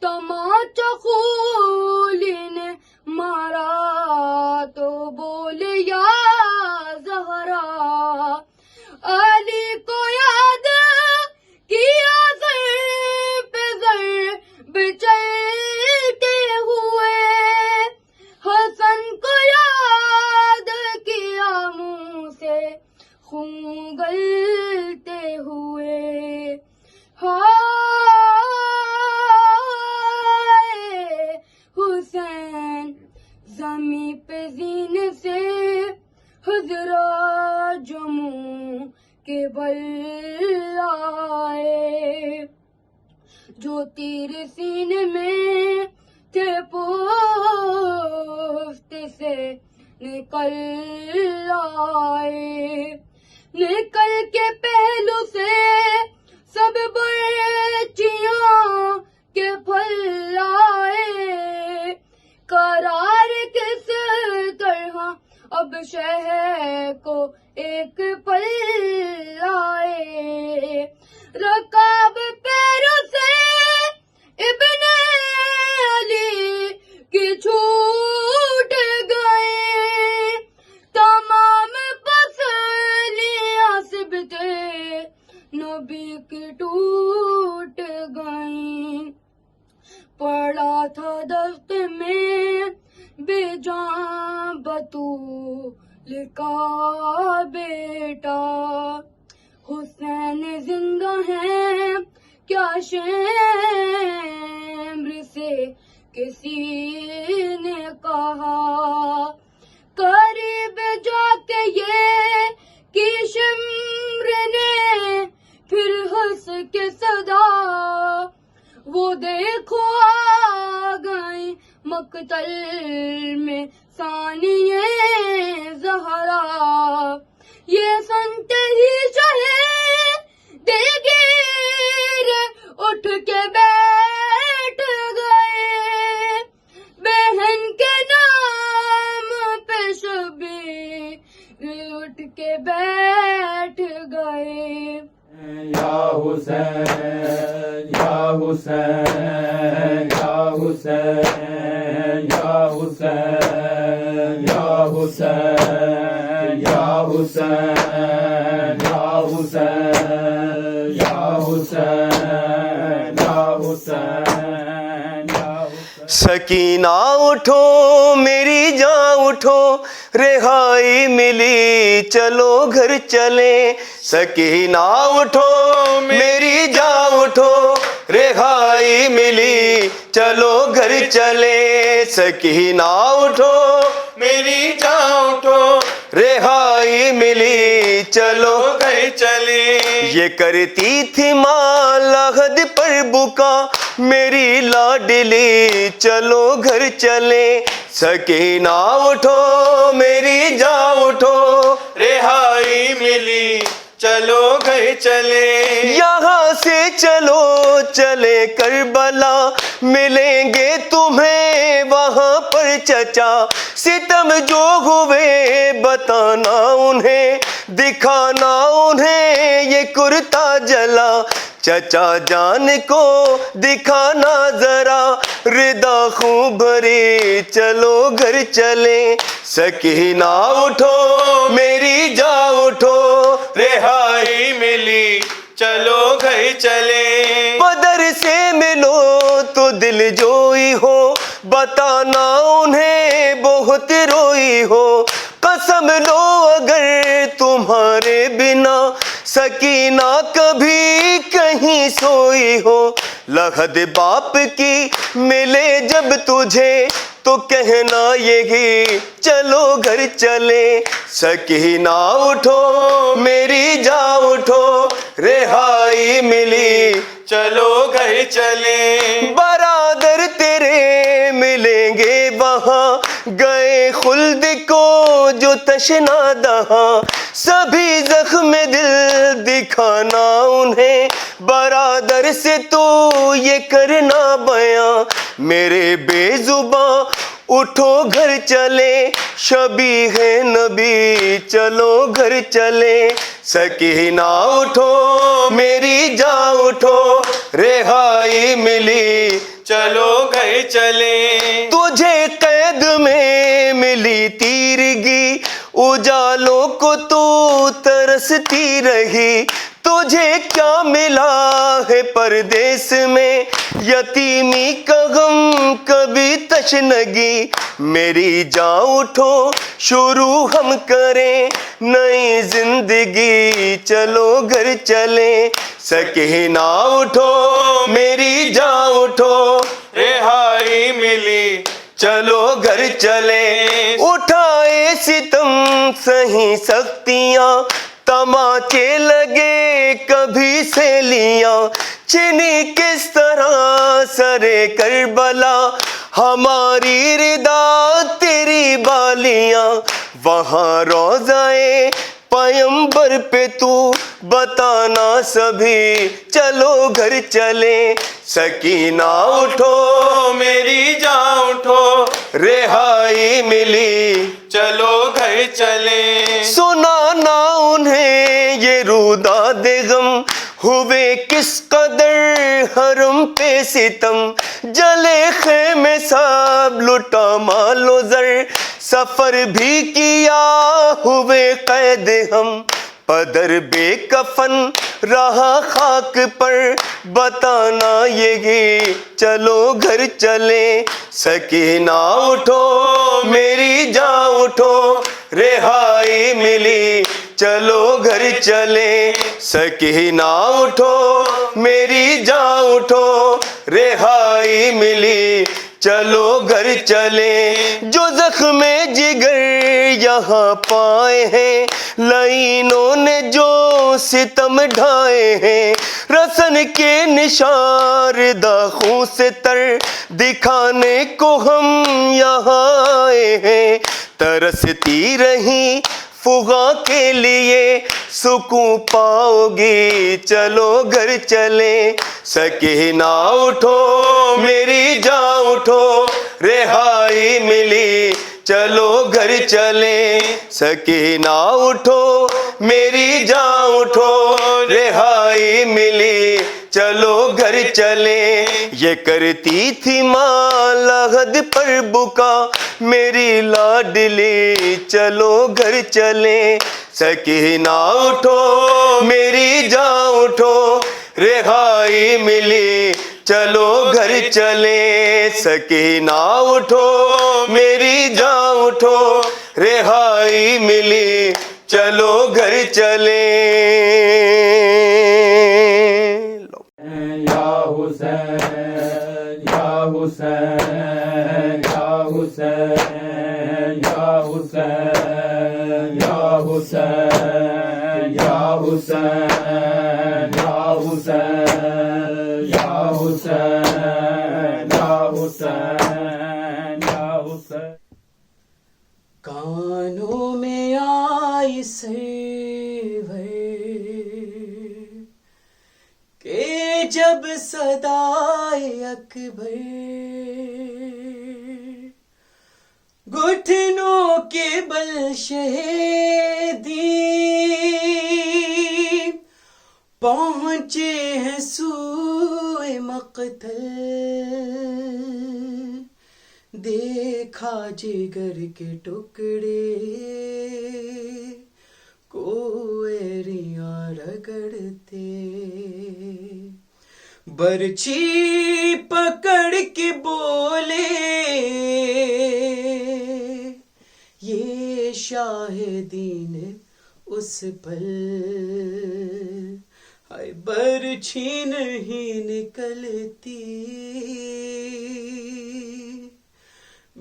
تماچا خولی نے مارا تو بولے یا زہرا، علی کو یاد کیا زر پہ زر بچلتے ہوئے، حسن کو یاد کیا منہ سے خون گلتے ہوئے، حسین زمیں پہ زین سے حضرات جو منہ کے بل آئے، جو تیر سینے میں تھے پشت سے نکل آئے، نکل کے پہلو سے سب برچیاں کے پھل آئے، قرار کس طرح اب شہر کو ایک پل آئے، رکاب پیروں سے ابن علی کی چھوٹ گئے، تمام پسلیاں سبتے نبی کی ٹوٹ گئیں، پڑا تھا دست میں بے جان بطول کا بیٹا، حسین زندہ ہے کیا شمر سے کسی نے کہا، قریب جا کے یہ کی شمر نے پھر ہنس کے صدا، وہ دیکھو آ گئی مقتل میں ثانیہ زہرا، یہ سنتے ہی شہید دلگیر اٹھ کے بیٹھ گئے، بہن کے نام پہ شبیر اٹھ کے بیٹھ گئے، یا حسین یا حسین یا حسین یا حسین یا حسین یا حسین یا حسین یا حسین یا حسین یا حسین، سکینہ اٹھو میری جان اٹھو، رہائی ملی چلو گھر چلیں، سکینہ اٹھو میری جان اٹھو، رہائی ملی چلو گھر چلیں، سکینہ اٹھو میری جان اٹھو، رہائی ملی چلو گھر چلیں، یہ کرتی تھی ماں لحد پر بکا میری لاڈلی چلو گھر چلیں، سکینہ اٹھو میری جان اٹھو، رہائی ملی چلو گھر چلیں، یہاں سے چلو چلے کربلا، ملیں گے تمہیں وہاں پر چچا، ستم جو ہوئے بتانا انہیں، دکھانا انہیں یہ کرتا جلا، چچا جان کو دکھانا ذرا، ردا خون بھری چلو گھر چلیں، سکینہ اٹھو میری جان اٹھو، رہائی ملی چلو گھر چلیں بدر سے ملو تو دل جوئی ہو بتانا انہیں بہت روئی ہو قسم لو اگر تمہارے بنا سکینہ کبھی کہیں سوئی ہو لحد باپ کی ملے جب تجھے تو کہنا یہی چلو گھر چلے سکینہ اٹھو میری جاں اٹھو رہائی ملی چلو گھر چلیں برادر تیرے ملیں گے وہاں گئے خلد کو جو تشنا دہاں سبھی زخم دل دکھانا انہیں برادر سے تو یہ کرنا بیاں میرے بے زباں اٹھو گھر چلے شبیہ ہے نبی چلو گھر چلے سکینہ اٹھو میری جاں اٹھو رہائی ملی چلو گھر چلیں تجھے قید میں ملی تیرگی اجالوں کو تو ترستی رہی تجھے کیا ملا ہے پردیس میں یتیمی کا غم کبھی تشنگی میری جاں اٹھو شروع ہم کریں نئی زندگی چلو گھر چلیں سکینہ اٹھو میری جاں اٹھو رہائی ملی چلو گھر چلیں اٹھائے ستم سہی سختیاں تماچے لگے کبھی سیلیاں چنی کس طرح سرے کربلا ہماری ردا تیری بالیاں وہاں روضائے پیمبر پہ تو بتانا سبھی چلو گھر چلیں سکینہ اٹھو میری جاں اٹھو رہائی ملی چلو گھر چلیں سنانا انہیں یہ روداد غم ہوئے کس قدر حرم پہ ستم جلے خیمے سب لٹا مال و زر سفر بھی کیا ہوئے قید ہم پدر بے کفن رہا خاک پر بتانا یہی چلو گھر چلیں سکینہ اٹھو میری جاں اٹھو رہائی ملی چلو گھر چلیں سکینہ اٹھو میری جاں اٹھو رہائی ملی چلو گھر چلیں جو زخم جگر یہاں پائے ہیں لعینوں نے جو ستم ڈھائے ہیں رسن کے نشار داخوں سے تر دکھانے کو ہم یہاں آئے ہیں ترستی رہی فغاں کے لیے سکون پاؤ گی چلو گھر چلیں سکینہ اٹھو میری جاں اٹھو رہائی ملی چلو گھر چلیں سکینہ اٹھو میری جاں اٹھو رہائی ملی چلو گھر چلیں یہ کرتی تھی ماں لحد پر بکا میری لاڈلی چلو گھر چلیں سکینہ اٹھو میری جاں اٹھو رہائی ملی چلو گھر چلیں سکینہ اٹھو میری جاں اٹھو رہائی ملی چلو گھر چلیں یا حسین یا حسین یا حسین یا حسین یا حسین یا حسین یا حسین یا حسین یا حسین یا حسین کانوں میں آئی سرور کہ جب صدائے اکبر گھٹنوں کے بل شہیدی پہنچے ہیں سوئے مقتل دیکھا جگر کے ٹکڑے کوئریاں رگڑتے، برچھی پکڑ کے بولے یہ شاہدین اس پل، ہائے برچھی نہیں نکلتی،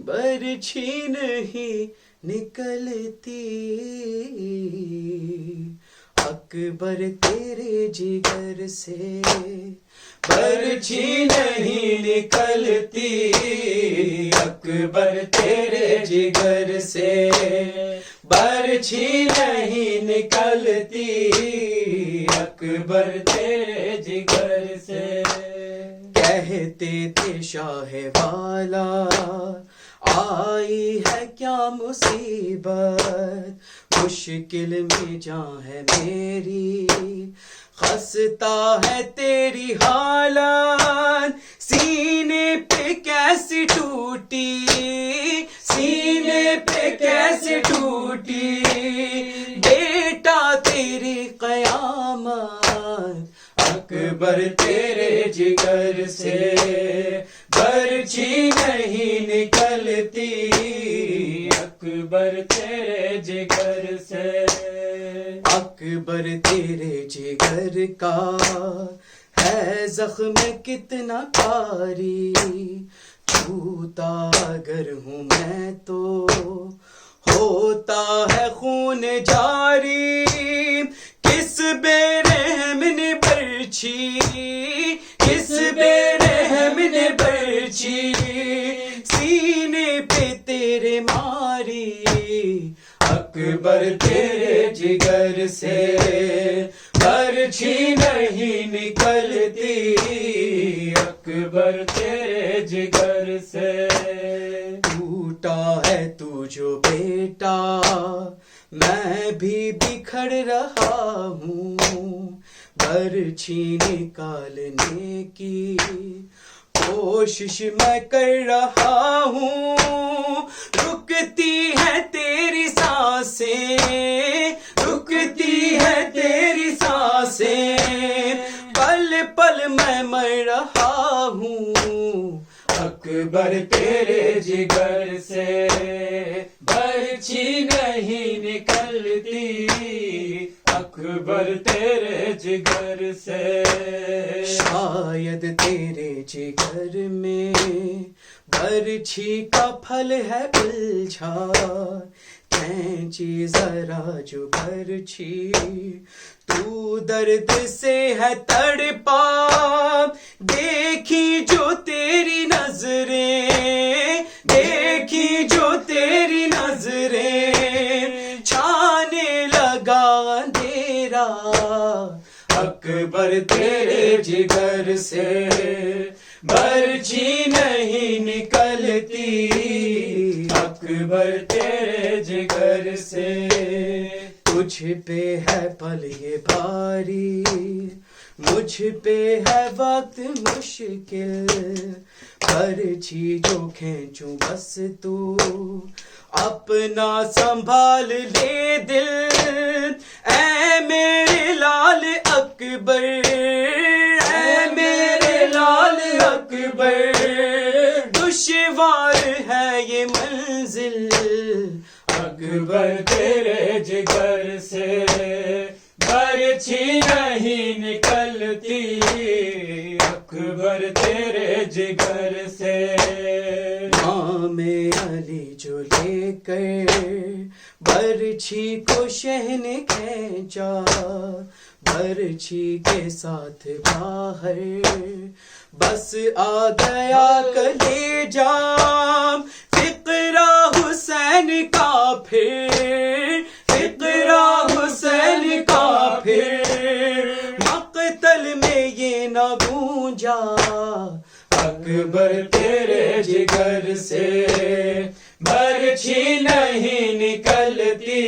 برچھی نہیں نکلتی، اکبر تیرے جگر سے برچھی نہیں نکلتی، اکبر تیرے جگر سے برچھی نہیں نکلتی، اکبر تیرے جگر سے۔ کہتے تھے شاہ والا آئی ہے کیا مصیبت، مشکل میں جان ہے میری، خستہ ہے تیری حالت، سینے پہ کیسے ٹوٹی، سینے پہ کیسے ٹوٹی، بیٹا تیری قیامت، اکبر تیرے جگر سے برچھی نہیں نکلتی، اکبر تیرے جگر سے۔ اکبر تیرے جگر کا ہے زخم کتنا کاری، چھوتا اگر ہوں میں تو ہوتا ہے خون جاری، کس بے رحم نے برچھی، کس بے رحم نے برچھی سینے پہ تیرے ماری، اکبر تیرے جگر سے برچھی نہیں نکلتی، اکبر تیرے جگر سے۔ ٹوٹا ہے تو جو بیٹا میں بھی بکھر رہا ہوں، برچھی نکالنے کی کوشش میں کر رہا ہوں، رکتی ہے تیری سانسیں، رکتی ہے تیری سانسیں، پل پل میں مر رہا ہوں، اکبر تیرے جگر سے برچھی نہیں نکلتی، اکبر تیرے جگر سے۔ شاید تیرے جگر میں برچھی کا پھل ہے الجھا، کینچی ذرا جو برچھی تو درد سے ہے تڑپا، دیکھی جو تیری نظریں، دیکھی جو تیری نظریں، چھانے لگا اندھیرا، اکبر تیرے جگر سے برچھی نہیں نکلتی، اکبر تیرے جگر سے۔ تجھ پہ ہے پل یہ بھاری، مجھ پہ ہے وقت مشکل، برچھی جو کھینچوں بس تو اپنا سنبھال لے دل، اے میرے لال اکبر، اے میرے لال اکبر، دشوار ہے یہ منزل، اکبر تیرے جگر سے برچھی نہیں نکلتی، اکبر تیرے جگر سے۔ نام علی جو لے کر برچھی کو شہ نے کھینچا، برچھی کے ساتھ باہر بس آ گیا کلیجا، فقرہ حسین کا پھر، فقرہ حسین کا پھر، مقتل میں یہ نہ گونجا، اکبر تیرے جگر سے برچھی نہیں نکلتی،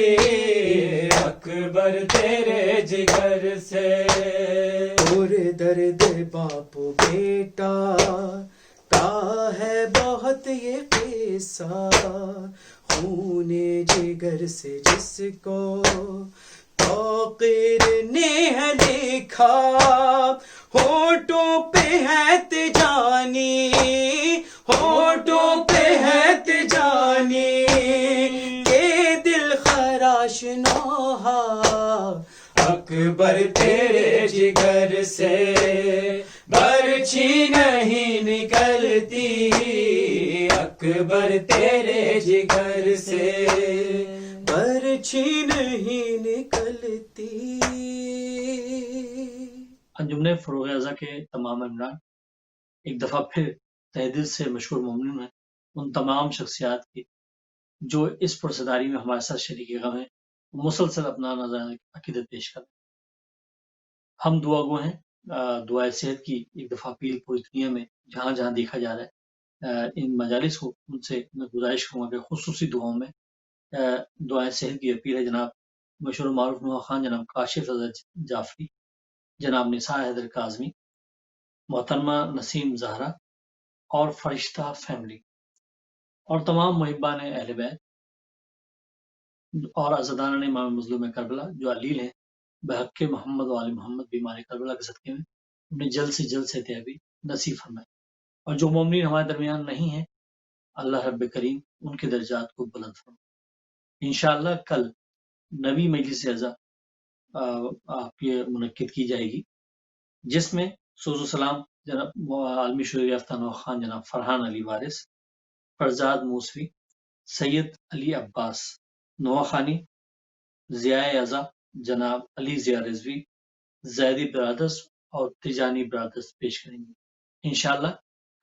اکبر تیرے جگر سے۔ اور درد باپو بیٹا کا ہے بہت یہ قصہ، خون جگر سے جس کو فقیر نے ہے لکھا ہونٹوں پہ ہے تجانی، ہونٹوں پہ ہے تجانی، کہ دل خراش نوحہ اکبر تیرے جگر سے برچھی نہیں نکلتی، اکبر تیرے جگر سے برچھی نہیں نکلتی۔ انجمن فروغ اعضا کے تمام ممبران ایک دفعہ پھر تہ دل سے مشکور ممنون ہیں ان تمام شخصیات کی جو اس پرصداری میں ہمارے ساتھ شریک غم ہیں، مسلسل اپنا نظر عقیدت پیش کر رہے ہیں۔ ہم دعا گو ہیں، دعائے صحت کی ایک دفعہ اپیل پوری دنیا میں جہاں جہاں دیکھا جا رہا ہے، ان مجالس کو ان سے میں گزارش کروں گا کہ خصوصی دعاؤں میں دعائے صحت کی اپیل ہے جناب مشہور معروف نوح خان، جناب کاشف رضا جعفری، جناب نثار حیدر کاظمی، محترمہ نسیم زہرا اور فرشتہ فیملی اور تمام محبان اہل بیت اور عزاداران امام مظلوم کربلا جو علیل ہیں بحق محمد و آل محمد بیمار کربلا کے صدقے میں انہیں جلد سے جلد صحتیابی نصیب فرمائے، اور جو مومنین ہمارے درمیان نہیں ہیں اللہ رب کریم ان کے درجات کو بلند فرمائے۔ انشاءاللہ کل نوی مجلس اعزا آپ یہ منعقد کی جائے گی، جس میں سوز و سلام جناب عالمی شعور یافتہ نوح خان جناب فرحان علی وارث، فرزاد موسوی، سید علی عباس نوح خانی، ضیاء اعزا جناب علی ضیاء رضوی، زیدی برادرز اور تجانی برادرز پیش کریں گے۔ انشاءاللہ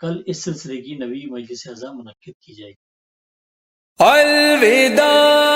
کل اس سلسلے کی نوی مجلس اعزا منعقد کی جائے گی۔ الوداع